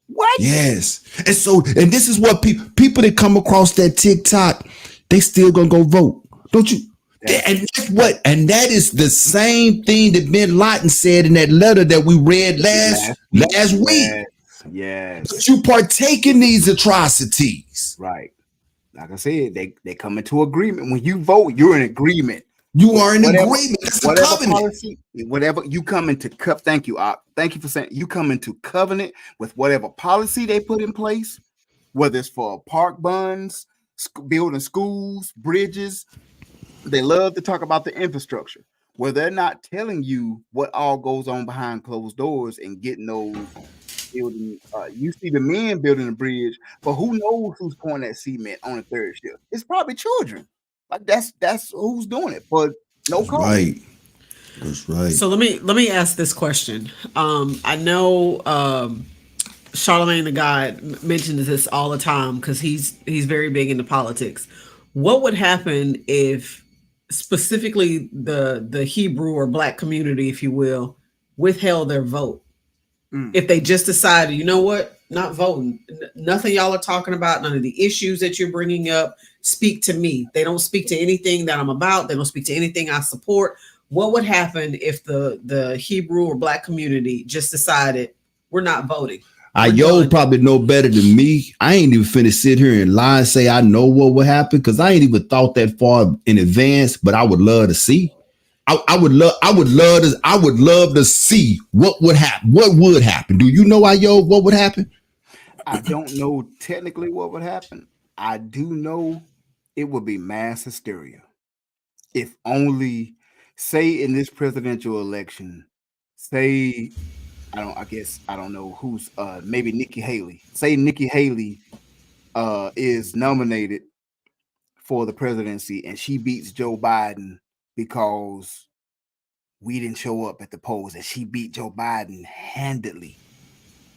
What? Yes. And so, and this is what people that come across that TikTok, they still gonna go vote. Don't you? And that's what, and that is the same thing that Ben Lawton said in that letter that we read last week. Yes. But you partake in these atrocities. Right. Like I said, they come into agreement. When you vote, you're in agreement. You are in agreement. That's a covenant. Policy, whatever you come into thank you, thank you for saying you come into covenant with whatever policy they put in place, whether it's for park bonds, building schools, bridges. They love to talk about the infrastructure, where they're not telling you what all goes on behind closed doors and getting those building. You see the men building a bridge, but who knows who's pouring that cement on the third shift? It's probably children. Like that's who's doing it, but no cost. Right. That's right. So let me ask this question. I know Charlamagne the God mentions this all the time because he's very big into politics. What would happen if specifically the Hebrew or Black community, if you will, withheld their vote? If they just decided, you know what, not voting, nothing y'all are talking about, none of the issues that you're bringing up speak to me. They don't speak to anything that I'm about. They don't speak to anything I support. What would happen if the Hebrew or Black community just decided we're not voting? Yo probably know better than me. I ain't even finna sit here and lie and say I know what would happen because I ain't even thought that far in advance. But I would love to see. I would love to see what would happen. What would happen? Do you know, what would happen? I don't know technically what would happen. I do know it would be mass hysteria. If only, say in this presidential election, say I don't know who's maybe Nikki Haley. Say Nikki Haley is nominated for the presidency and she beats Joe Biden because we didn't show up at the polls and she beat Joe Biden handedly,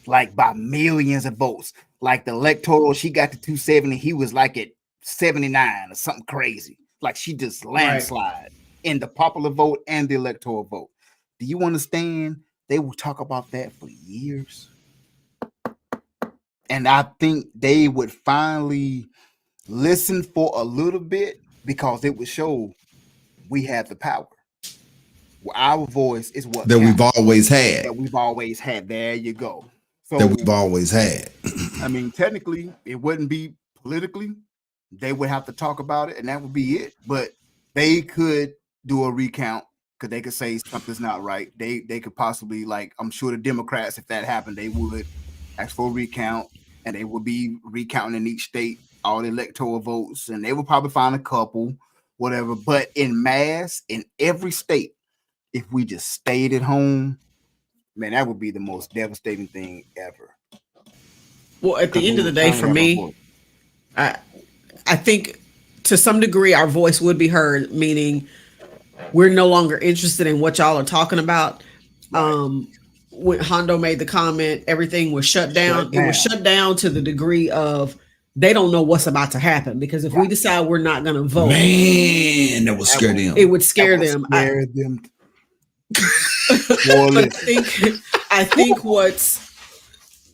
like by millions of votes. Like the electoral, she got to 270. He was like at 79 or something crazy. Like she just landslide in the popular vote and the electoral vote. Do you understand? They will talk about that for years. And I think they would finally listen for a little bit because it would show we have the power. Our voice is what that we've always had. That we've always had. There you go. So that we've always had. I mean, technically, it wouldn't be politically. They would have to talk about it, and that would be it. But they could do a recount because they could say something's not right. They could possibly, like, I'm sure the Democrats, if that happened, they would ask for a recount, and they would be recounting in each state all the electoral votes, and they would probably find a couple, whatever. But in mass, in every state, if we just stayed at home, man, that would be the most devastating thing ever. Well, at the end of the day, for me, I think to some degree our voice would be heard, meaning we're no longer interested in what y'all are talking about. Right. When Hondo made the comment, everything was shut down. It was shut down to the degree of they don't know what's about to happen, because if we decide we're not going to vote, man, that would scare them. It would scare them. But I think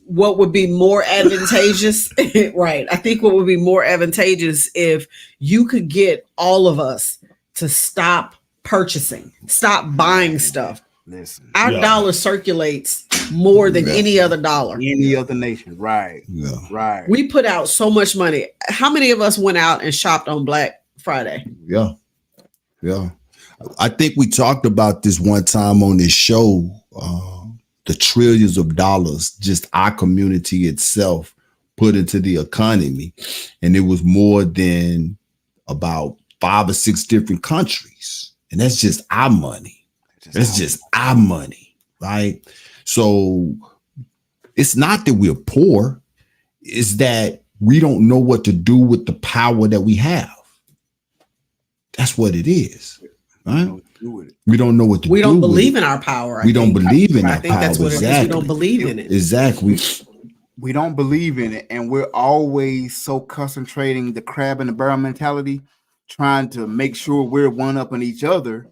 what would be more advantageous, right? I think what would be more advantageous if you could get all of us to stop purchasing, stop buying stuff. Listen, our dollar circulates more than any other dollar. Any other nation, right? Yeah, right. We put out so much money. How many of us went out and shopped on Black Friday? Yeah. I think we talked about this one time on this show, the trillions of dollars just our community itself put into the economy. And it was more than about 5 or 6 different countries. And that's just our money. It's just our money, right? So it's not that we're poor, it's that we don't know what to do with the power that we have. That's what it is, right? We don't know what to do. We don't believe in our power. We don't believe in our power. I think that's what it is. We don't believe in it. Exactly. We don't believe in it, and we're always so concentrating the crab and the barrel mentality, trying to make sure we're one up on each other.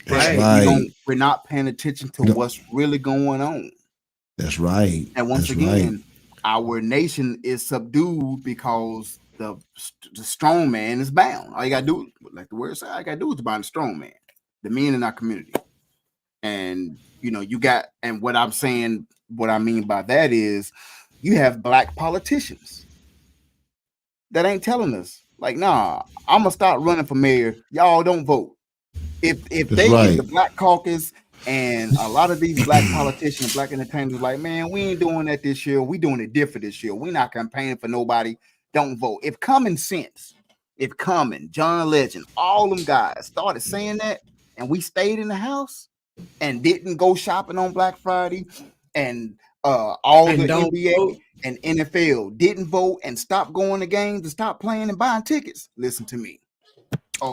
That's right. We're not paying attention to what's really going on. That's right. And once again, our nation is subdued because the strong man is bound. All you gotta do, like the word said, all you gotta do is bind the strong man, the men in our community. And and what I'm saying, what I mean by that is, you have black politicians that ain't telling us, like, nah, I'm gonna start running for mayor. Y'all don't vote. If they get the Black Caucus and a lot of these black politicians, black entertainers, like, man, we ain't doing that this year. We doing it different this year. We not campaigning for nobody. Don't vote. If Common, John Legend, all them guys started saying that, and we stayed in the house and didn't go shopping on Black Friday, and all the NBA vote. And NFL didn't vote and stopped going to games and stopped playing and buying tickets. Listen to me.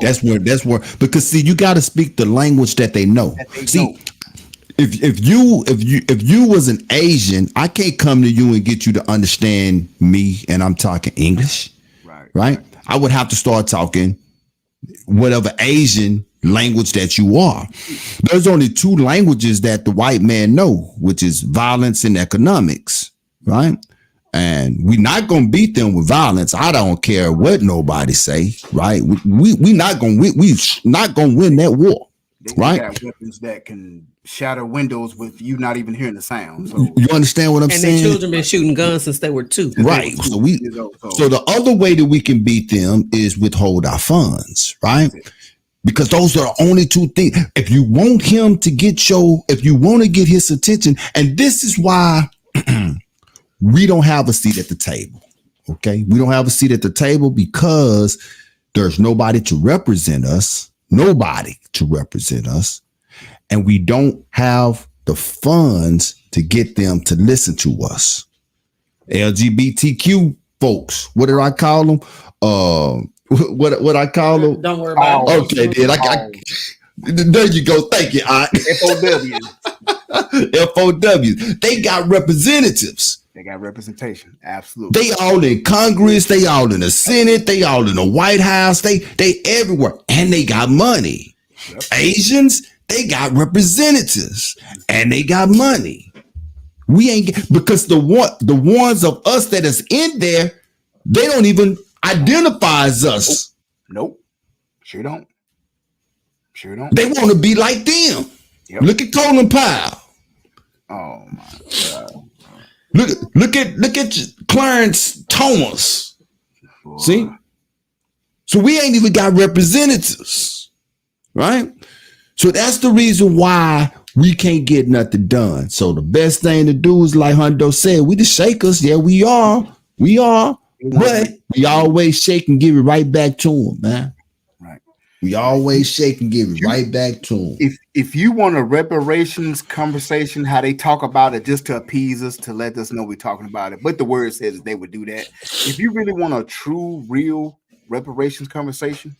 That's where because see, you got to speak the language that they know. If you was an Asian, I can't come to you and get you to understand me, and I'm talking English, right? I would have to start talking whatever Asian language that you are. There's only two languages that the white man know, which is violence and economics, right? And we're not gonna beat them with violence. I don't care what nobody say, right? We not gonna win that war, right? Got weapons that can shatter windows with you not even hearing the sound. So. You understand what I'm saying? And their children been shooting guns since they were 2. Right. So the other way that we can beat them is withhold our funds, right? Because those are the only two things. If you want him to if you want to get his attention, and this is why we don't have a seat at the table. Okay. We don't have a seat at the table because there's nobody to represent us, and we don't have the funds to get them to listen to us. LGBTQ folks, what did I call them? What I call them? Don't worry about it. Okay, then there you go. Thank you, Aunt. FOW. They got representatives. They got representation. Absolutely. They all in Congress. They all in the Senate. They all in the White House. They everywhere, and they got money. Yep. Asians, they got representatives, and they got money. We ain't because the ones of us that is in there, they don't even identify as us. Nope. Sure don't. They want to be like them. Yep. Look at Colin Powell. Oh my God. Look at Clarence Thomas. Boy. See? So we ain't even got representatives, right? So that's the reason why we can't get nothing done. So the best thing to do is, like Hundo said, we the shakers. Yeah, we are. But we always shake and give it right back to them, man. Right. We always shake and give it right back to them. If you want a reparations conversation, how they talk about it just to appease us, to let us know we're talking about it, but the word says they would do that. If you really want a true, real reparations conversation,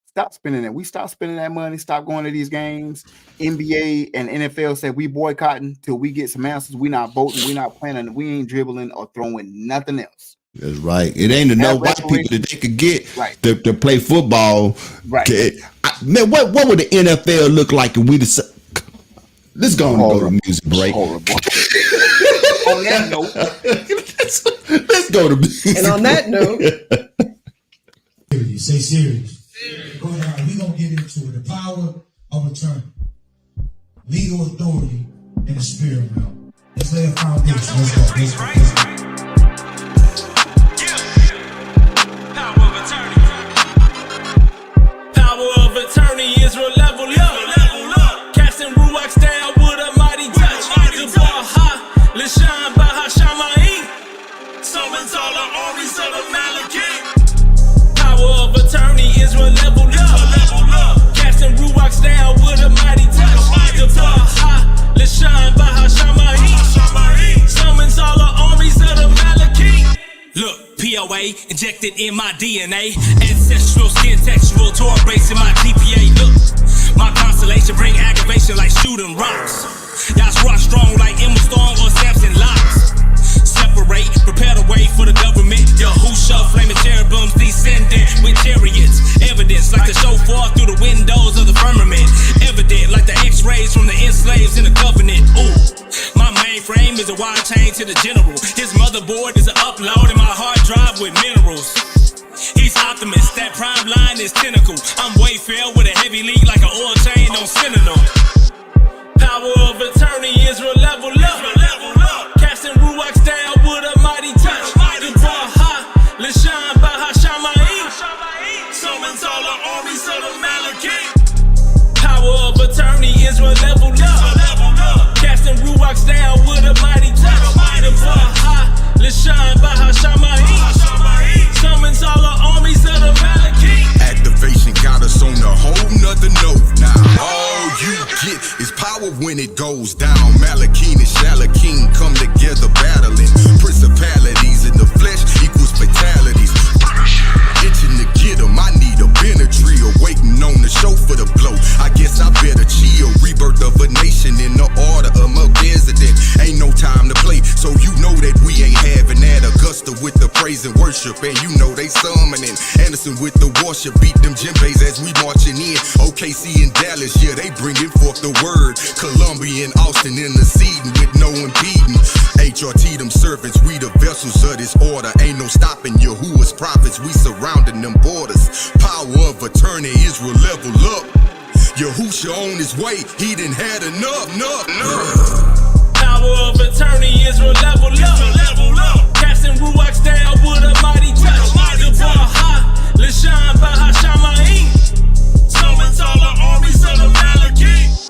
stop spending that. We stop spending that money. Stop going to these games. NBA and NFL say we boycotting till we get some answers. We not voting. We not planning. We ain't dribbling or throwing nothing else. That's right. It ain't enough white people that they could get to play football. Right. Man, what would the NFL look like if we decided? Let's go and go to a music break. On that note, let's go to music. And on that note, say serious. Go down. We gonna get into it. The power of attorney, legal authority, and the spirit realm. Let's lay a foundation. Let's go. Attorney Israel level up. Casting Ruach down with a mighty touch. Let's shine by Hashamayim. Summons all the armies of the Malachim. Power of attorney Israel level up. Casting Ruach down with a mighty touch. way, injected in my DNA. Ancestral, skin textural, torn bracing my GPA. Look, my constellation bring aggravation like shooting rocks. Y'all rock strong like Emma Stone or Samson Locks. Separate, prepare the way for the government. Yahusha, flaming cherubims descending with chariots. Evidence like the shofar through the windows of the firmament. Evident like the x-rays from the enslaved in the covenant. Ooh, my mainframe is a wire chain to the general. His motherboard is an upload in my hard drive with minerals. He's optimist, that prime line is tentacle. I'm Wayfair with a heavy lead like an oil chain on Sentinel. Power of attorney, Israel level up. Casting ruachs down with a mighty touch. The bar high, Lishan Baha Shammai. Summons all the armies of the Malachim. Power of attorney, Israel level up. Casting ruachs down with a mighty touch. The bar high, Lishan Baha Shammai. Summons all the armies of the Malachim. Activation got us on a whole nother note. Now all you get is power when it goes down. Malachim and Shalakim come together battling. Principalities in the flesh equals fatalities. Itching to get 'em, I need a Benadryl. Waiting on the show for the blow. I guess I better chill. Rebirth of a nation in the order of Melchizedek. Ain't no time to play, so you know that we ain't having that. Augusta with the praise and worship, and you know they summoning. Anderson with the worship, beat them djembes as we marching in. OKC and Dallas, yeah, they bringing forth the word. Columbia and Austin interceding with no impeding. HRT them servants, we the vessels of this order. Ain't no stopping Yahuwah's prophets, we surrounding them borders. Power of attorney, Israel level up. Yahusha on his way, he done had enough. Power of attorney, Israel level up. Casting ruachs down with a mighty touch. The bar high, Lishan Baha Shammai. Summons all the armies of the Malachim.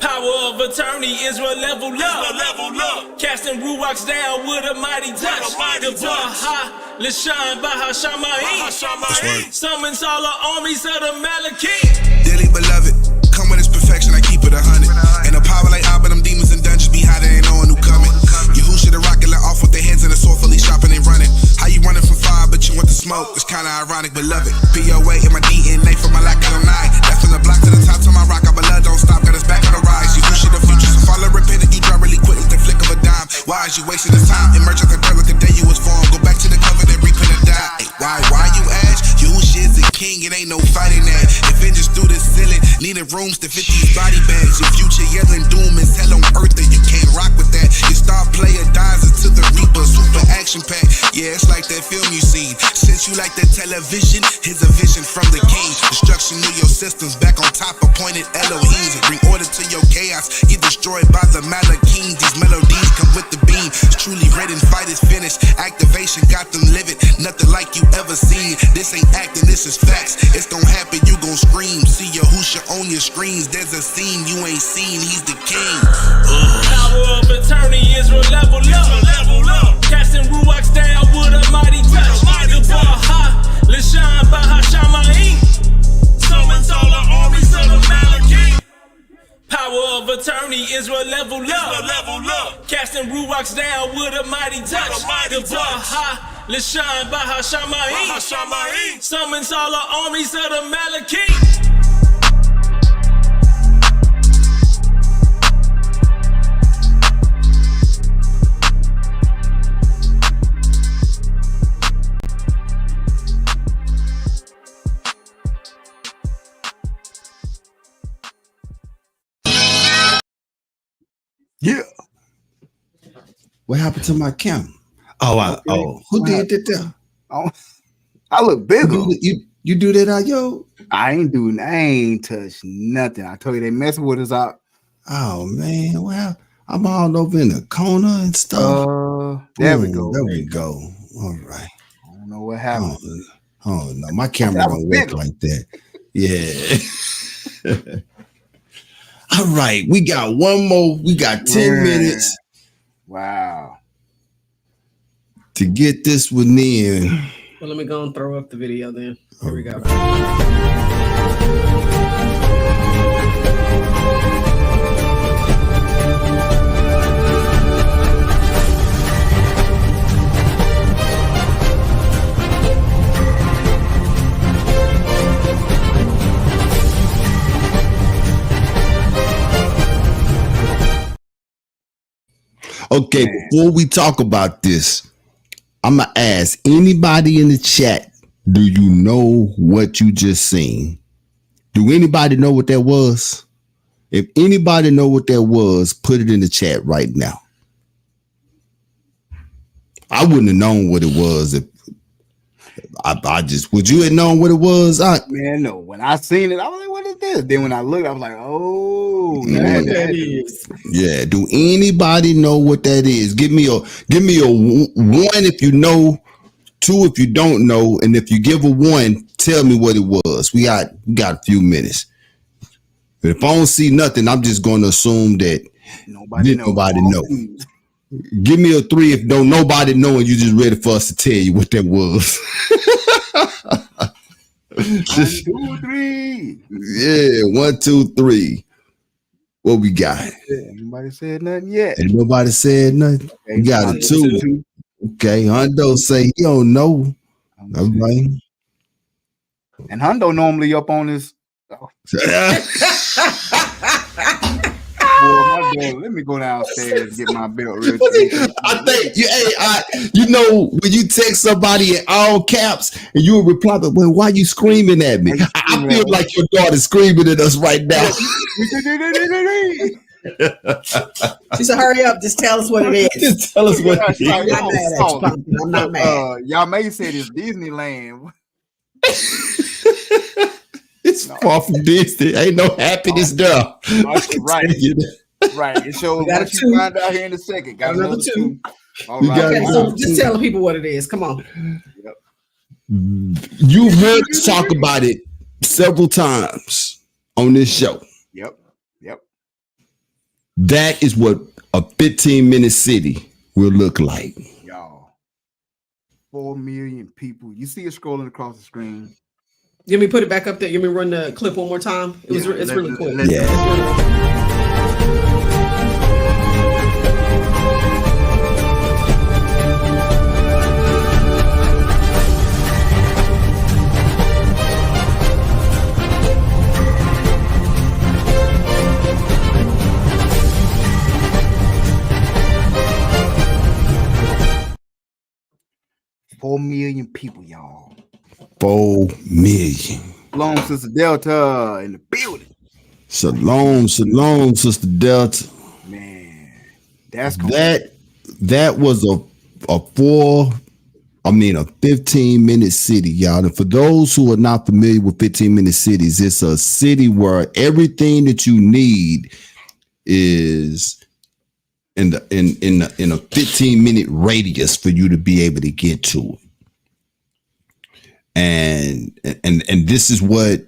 Power of attorney, Israel level up. Casting ruachs down with a mighty touch. The bar high, Lishan Baha Shammai. Summons all the armies of the Malachim. Dearly beloved, come with his perfection, I keep it 100. And the power like Abba, them demons and dungeons be hiding, ain't no one who coming. Yahusha the rocket let off with their hands in the sword, fully shopping and running. How you running from fire, but you want the smoke? It's kinda ironic, beloved. POA in my DNA from my lack of 9. That's from the block to the top to my rock, our blood don't stop, got us back on the rise. Yahusha the future, so follow repentant, you drop really quick with the flick of a dime. Why is you wasting this time? Emerge at the dirt like the day you was formed. Go back to the covenant, repent and die. Hey, why you ask? Yahusha is the king, it ain't no fighting that. If vengeance through the ceiling, needing rooms to fit these body bags. Your future yelling doom is hell on earth, and you can't rock with that. Your star player dies until the reaper, super action pack. Yeah, it's like that film you seen. Since you like that television, here's a vision from the king. Destruction of your systems, back on top, appointed Elohims. Bring order to your chaos, get destroyed by the Malachim. These melodies come with the beam. It's truly red and fight is finished. Activation got them livid, nothing like you ever seen. This ain't acting, this is facts. It's gon' happen, you gon' scream. See Yahusha on your screens, there's a scene you ain't seen, he's the king. Power of attorney, Israel level up. Casting ruachs down with a mighty touch. The bar high, Lishan Baha Shammai. Summons all the armies of the Malachim. Power of attorney, Israel level up. Casting ruachs down with a mighty touch. The bar high, Lishan Baha Shammai. Summons all the armies of the Malachim. Yeah. What happened to my camera? Who did that there? Oh, I look bigger. You do that, yo? I ain't touched nothing. I told you they messing with us out. Oh man, well, I'm all over in the corner and stuff. There we go. There we go. All right. I don't know what happened. Oh no, my camera don't work like that. Yeah. All right, we got one more. We got 10 minutes. Wow. To get this one in. Well, let me go and throw up the video then. Here we go. Okay, man. Before we talk about this, I'm gonna ask anybody in the chat, do you know what you just seen? Do anybody know what that was? If anybody know what that was, put it in the chat right now. I wouldn't have known what it was if I just, would you have known what it was? Man, no. When I seen it, I was like, what is this? Then when I looked, I was like, oh, that is. Yeah. Do anybody know what that is? Give me a 1 if you know, 2 if you don't know, and if you give a 1, tell me what it was. We got a few minutes. But if I don't see nothing, I'm just going to assume that nobody knows. Give me a 3 if nobody know and you just ready for us to tell you what that was. 1, 2, 3. Yeah, 1, 2, 3. What we got? Nobody said nothing yet. Ain't nobody said nothing. Okay, we got a 2. Okay, Hundo say he don't know. All right. And Hundo normally up on his. Oh. Boy, my belt. Let me go downstairs and get my belt real quick. I think you know when you text somebody in all caps and you will reply, but well, why you screaming at me? I feel like your daughter's screaming at us right now. She said, "Hurry up! Just tell us what it is. Just tell us what it is." I'm not mad. Y'all may say it's Disneyland. It's far from Disney. Ain't no happiness there. Right. Right. It shows what you find out here in a second. Got another 2. All right. Okay, so just tell the people what it is. Come on. Yep. You heard us talk about it several times on this show. Yep. That is what a 15-minute city will look like. Y'all. 4 million people. You see it scrolling across the screen. Let me put it back up there. Let me run the clip one more time. It's really quick. Yeah. 4 million people, y'all. 4 million. Shalom, Sister Delta in the building. Shalom, Sister Delta. Man, that's cool. That was a 15-minute city, y'all. And for those who are not familiar with 15-minute cities, it's a city where everything that you need is in a 15-minute radius for you to be able to get to it. And this is what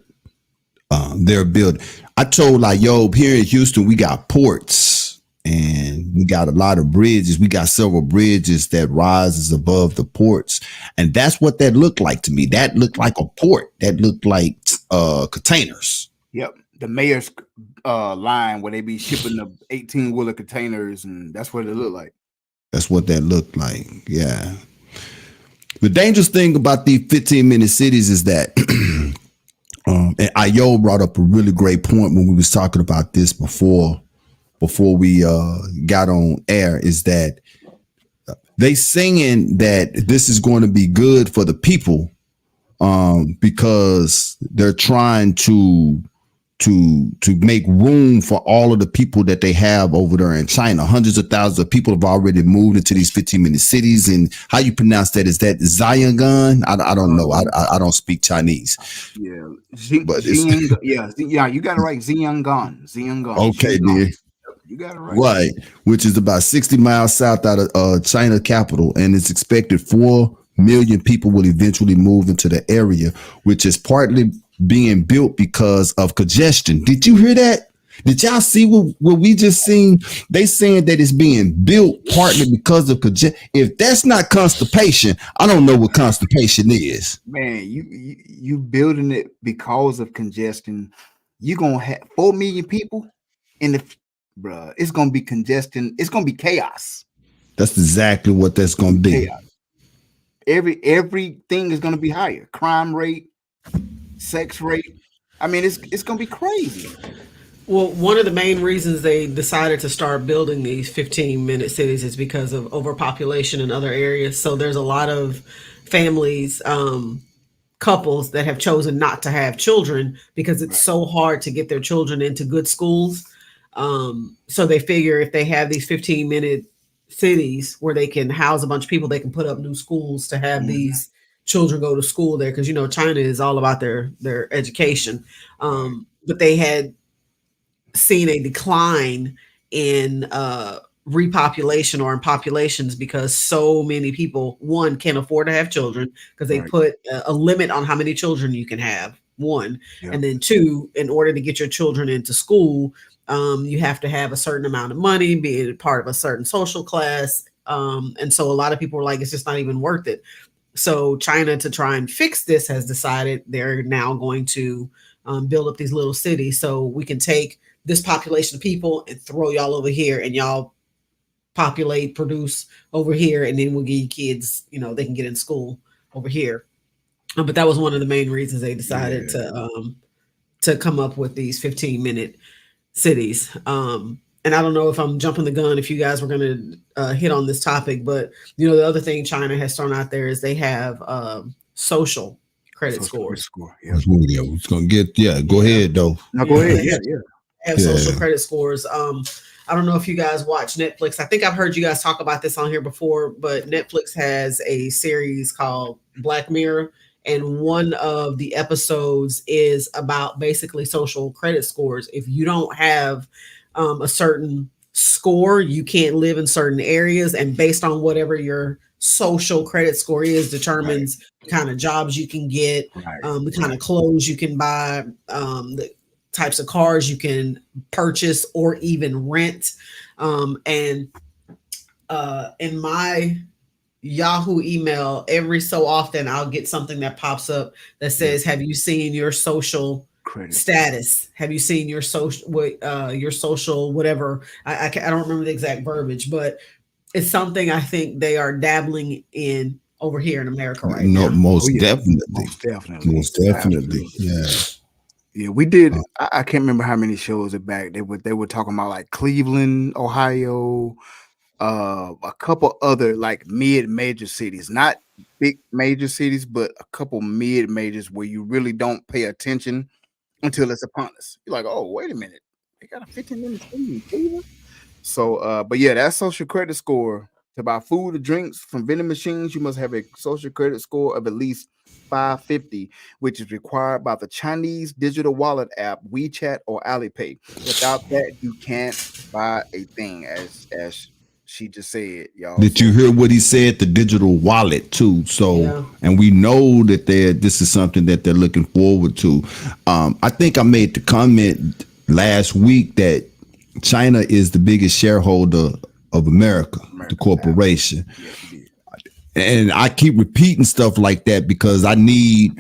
they're building. I told here in Houston, we got ports and we got a lot of bridges. We got several bridges that rises above the ports. And that's what that looked like to me. That looked like a port. That looked like containers. Yep. The mayor's line where they be shipping the 18-wheeler containers, and that's what it looked like. That's what that looked like. Yeah. The dangerous thing about these 15-minute cities is that, and Ayo brought up a really great point when we was talking about this before we got on air, is that they saying that this is going to be good for the people because they're trying to make room for all of the people that they have over there in China. Hundreds of thousands of people have already moved into these 15-minute cities. And how you pronounce that? Is that Ziyangan? I don't know. I don't speak Chinese. Yeah. You got it right. Ziyangan. Okay, dear. You got it right. Right. Which is about 60 miles south out of China capital. And it's expected 4 million people will eventually move into the area, which is partly being built because of congestion. Did you hear that? Did y'all see what we just seen? They saying that it's being built partly because of congestion. If that's not constipation, I don't know what constipation is. Man, you building it because of congestion. You're gonna have 4 million people in the bruh. It's gonna be congestion. It's gonna be chaos. That's exactly what that's gonna be. Chaos. Everything is gonna be higher. Crime rate, sex rate. I mean, it's gonna be crazy. Well, one of the main reasons they decided to start building these 15-minute cities is because of overpopulation in other areas. So there's a lot of families, couples that have chosen not to have children because it's so hard to get their children into good schools. So they figure if they have these 15-minute cities where they can house a bunch of people, they can put up new schools to have these children go to school there. Because China is all about their education. But they had seen a decline in repopulation or in populations because so many people, one, can't afford to have children because they put a limit on how many children you can have, one. And then two, in order to get your children into school, you have to have a certain amount of money, be part of a certain social class. And so a lot of people are like, it's just not even worth it. So China, to try and fix this, has decided they're now going to build up these little cities so we can take this population of people and throw y'all over here and y'all populate, produce over here, and then we'll give you kids, they can get in school over here. But that was one of the main reasons they decided to come up with these 15-minute cities. And I don't know if I'm jumping the gun if you guys were going to hit on this topic, but the other thing China has thrown out there is they have social credit scores. Yeah. That's what I was going to get. Go ahead though. No, go ahead. Have social credit scores. I don't know if you guys watch Netflix. I think I've heard you guys talk about this on here before, but Netflix has a series called Black Mirror, and one of the episodes is about basically social credit scores. If you don't have a certain score, you can't live in certain areas, and based on whatever your social credit score is determines the kind of jobs you can get, the kind of clothes you can buy, the types of cars you can purchase or even rent. And in my Yahoo email, every so often I'll get something that pops up that says, have you seen your social credit status? Have you seen your social whatever? I don't remember the exact verbiage, but it's something I think they are dabbling in over here in America right now. Most definitely. Yeah, we did. I can't remember how many shows back they were talking about, like Cleveland, Ohio, a couple other like mid-major cities, not big major cities, but a couple mid-majors where you really don't pay attention until it's upon us. You're like, oh, wait a minute, they got a 15-minute city in Cleveland. So, but yeah, that social credit score to buy food or drinks from vending machines, you must have a social credit score of at least 550, which is required by the Chinese digital wallet app WeChat or Alipay. Without that, you can't buy a thing, as she just said, y'all. Did you hear what he said? The digital wallet too. So, and we know that this is something that they're looking forward to. I think I made the comment last week that China is the biggest shareholder of America, the corporation. And I keep repeating stuff like that because I need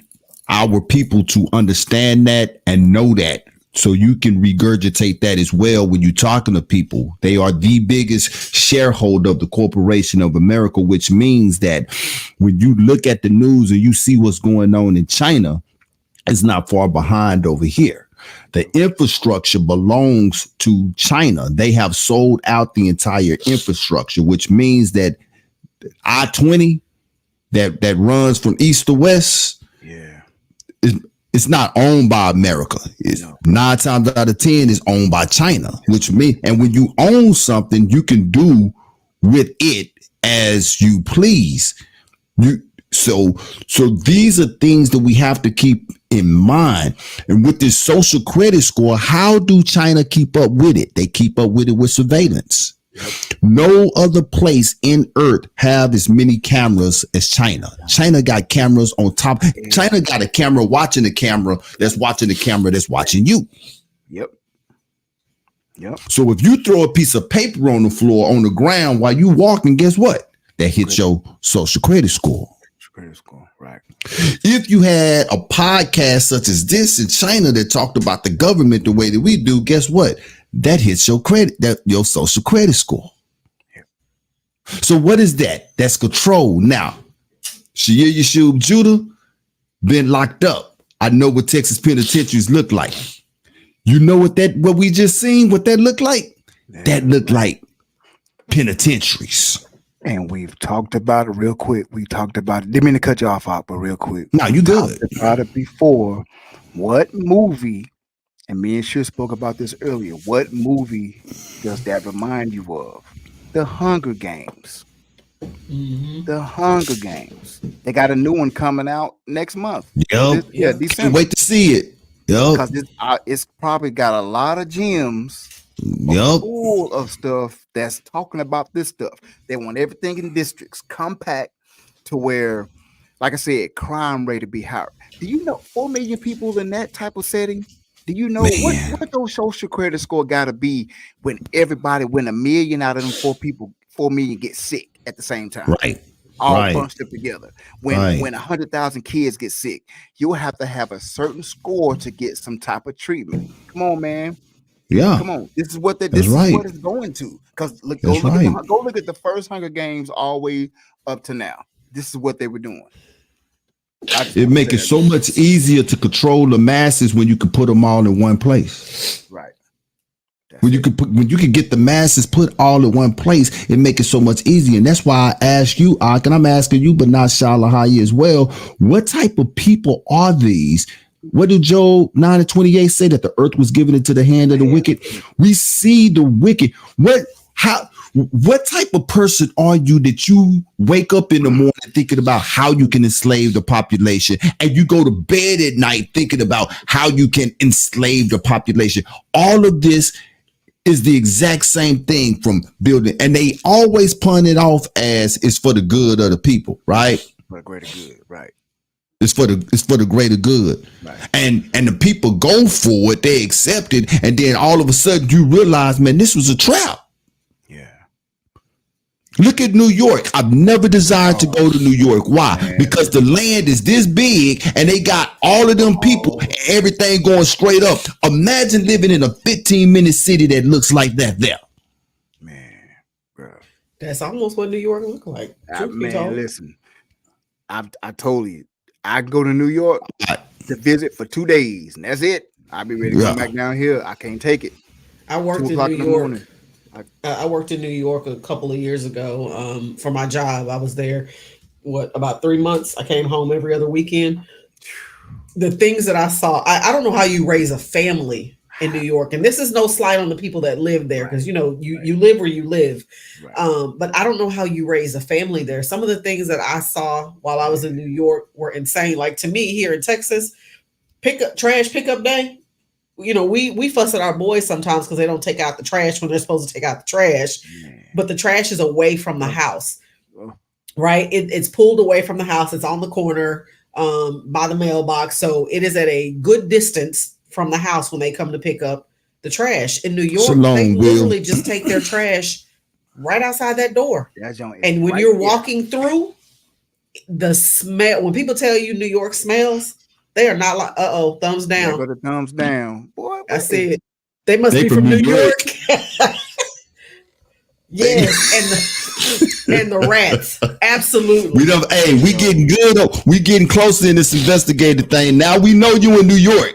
our people to understand that and know that, so you can regurgitate that as well when you're talking to people. They are the biggest shareholder of the corporation of America, which means that when you look at the news and you see what's going on in China, it's not far behind over here. The infrastructure belongs to China. They have sold out the entire infrastructure, which means that I-20 that runs from east to west, it's not owned by America. It's 9 times out of 10 is owned by China, which means, and when you own something, you can do with it as you please. So these are things that we have to keep in mind. And with this social credit score, how do China keep up with it? They keep up with it with surveillance. No other place in Earth have as many cameras as China. China got cameras on top. China got a camera watching the camera that's watching the camera that's watching you. Yep. So if you throw a piece of paper on the floor, on the ground while you walking, guess what? That hits your social credit score. Right. If you had a podcast such as this in China that talked about the government the way that we do, guess what? That hits your your social credit score. So what is that? That's control. Now, Shia Yashub Judah been locked up. I know what Texas penitentiaries look like. You know what we just seen? What that looked like? That looked like penitentiaries. And we've talked about it real quick. We talked about it. Didn't mean to cut you off, but real quick. No, you good. Talked about it before. What movie? And me and Shir spoke about this earlier. What movie does that remind you of? The Hunger Games. The Hunger Games. They got a new one coming out next month. Yep. December. Can't wait to see it. Yep. Because it's probably got a lot of gems. Yep. Full of stuff that's talking about this stuff. They want everything in districts compact to where, like I said, crime rate to be higher. Do you know 4 million people in that type of setting? Do you know what those social credit score got to be when 1 million out of them 4 million get sick at the same time? Right. All bunched up together. When 100,000 kids get sick, you'll have to have a certain score to get some type of treatment. Come on, man. Yeah. Come on. This is what it's going to. Because go look at the first Hunger Games all the way up to now. This is what they were doing. It make it so much easier to control the masses when you can put them all in one place. Right. When you can get the masses put all in one place, it make it so much easier. And that's why I ask you, Ak, and I'm asking you, but not Shalahayi as well. What type of people are these? What did Job 9:28 say? That the earth was given into the hand of the wicked? We see the wicked. What type of person are you that you wake up in the morning thinking about how you can enslave the population, and you go to bed at night thinking about how you can enslave the population? All of this is the exact same thing from building, and they always pawn it off as it's for the good of the people, right? For the greater good, right? It's for the greater good. Right. And the people go for it, they accept it, and then all of a sudden you realize, man, this was a trap. Yeah. Look at New York. I've never desired to go to New York. Why? Man. Because the land is this big and they got all of them people and everything going straight up. Imagine living in a 15-minute city that looks like that there. Man, bro. That's almost what New York look like. Listen, I told you, I go to New York to visit for 2 days, and that's it. I'll be ready to come back down here. I can't take it. I worked in New York. I worked in New York a couple of years ago for my job. I was there, about 3 months. I came home every other weekend. The things that I saw, I don't know how you raise a family in New York. And this is no slight on the people that live there, because, you live where you live. Right. But I don't know how you raise a family there. Some of the things that I saw while I was in New York were insane. Like, to me, here in Texas, trash pickup day, we fuss at our boys sometimes because they don't take out the trash when they're supposed to take out the trash. But the trash is away from the house, right? It's pulled away from the house. It's on the corner by the mailbox. So it is at a good distance from the house when they come to pick up the trash. In New York, they literally just take their trash right outside that door. And when you're walking through, the smell, when people tell you New York smells, they are not like, thumbs down. Go to thumbs down. Boy, I said, they must be from New York. Yes, and the rats. Absolutely. We getting good. We getting closer in this investigative thing. Now we know you in New York.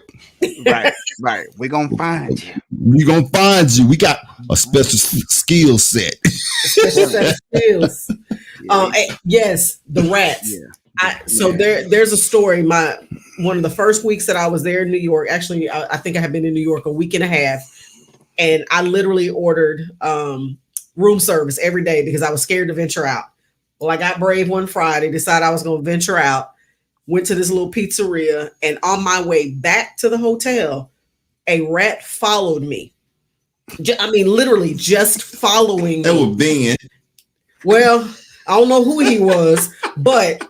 Right. We're gonna find you. We got a special skill set. Special set of skills. Yes, the rats. There's a story. One of the first weeks that I was there in New York, actually, I think I had been in New York a week and a half, and I literally ordered room service every day because I was scared to venture out. Well, I got brave one Friday, decided I was going to venture out. Went to this little pizzeria, and on my way back to the hotel, a rat followed me. Literally just following me. That was Ben. Well, I don't know who he was, but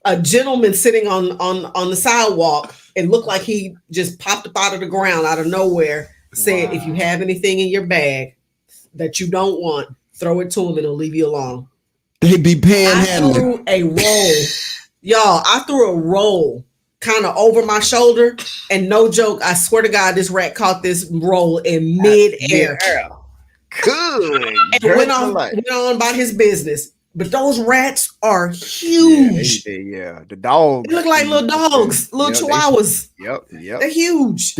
a gentleman sitting on the sidewalk, it looked like he just popped up out of the ground out of nowhere, said, if you have anything in your bag that you don't want, throw it to him and he'll leave you alone. They be panhandling. I threw a roll kind of over my shoulder, and no joke, I swear to God, this rat caught this roll in mid-air. Good. And went on about his business. But those rats are huge. Yeah, the dogs. They look like little dogs, little chihuahuas. Yep. They're huge.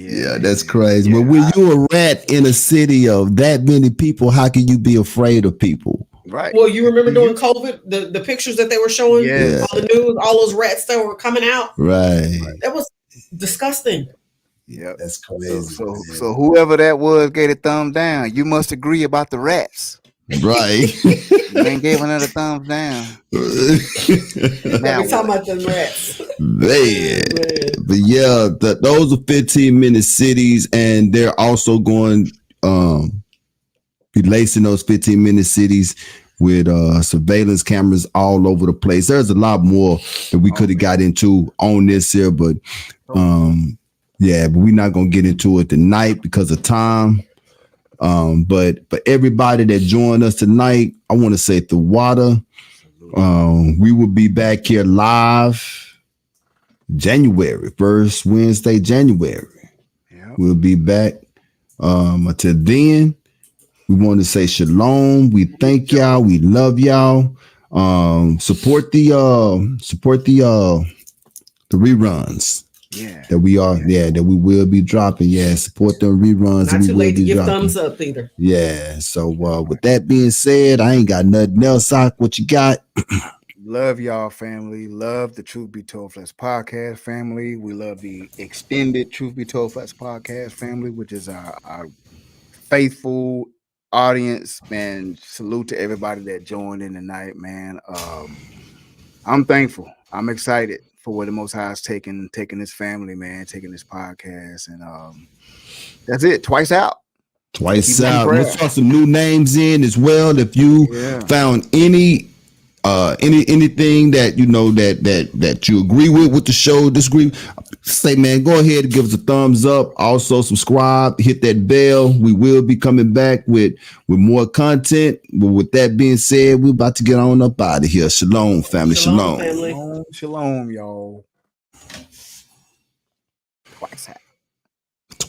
Yeah, that's crazy. But when you a rat in a city of that many people, how can you be afraid of people? Right. Well, you remember during COVID, the pictures that they were showing on the news, all those rats that were coming out. Right. That was disgusting. Yeah, that's crazy. So whoever that was gave a thumb down. You must agree about the rats. Right. You ain't gave another thumbs down. Now we talking about them rats. Man. But yeah, those are 15-minute cities, and they're also going be lacing those 15-minute cities with surveillance cameras all over the place. There's a lot more that we could have got into on this here, but but we're not gonna get into it tonight because of time. But for everybody that joined us tonight, I want to say the water. We will be back here live January, first Wednesday, January. We'll be back. Until then, we want to say shalom. We thank y'all. We love y'all. Support the reruns. That we will be dropping. Support them reruns. Not too late to give dropping. thumbs up either. So with that being said, I ain't got nothing else. Sock, what you got? Love y'all, family. Love the Truth Be Told Flex podcast family. We love the extended Truth Be Told Flex podcast family, which is our faithful audience. Man, salute to everybody that joined in tonight, man. I'm thankful. I'm excited for where the Most High is taking this family, man, taking this podcast, and that's it. Twice out. Twice out. Let's throw some new names in as well. If you found anything that you know that you agree with the show, disagree, say, man, go ahead and give us a thumbs up. Also subscribe, hit that bell. We will be coming back with more content. But with that being said, we're about to get on up out of here. Shalom, family. Shalom. Shalom, y'all. Twice out.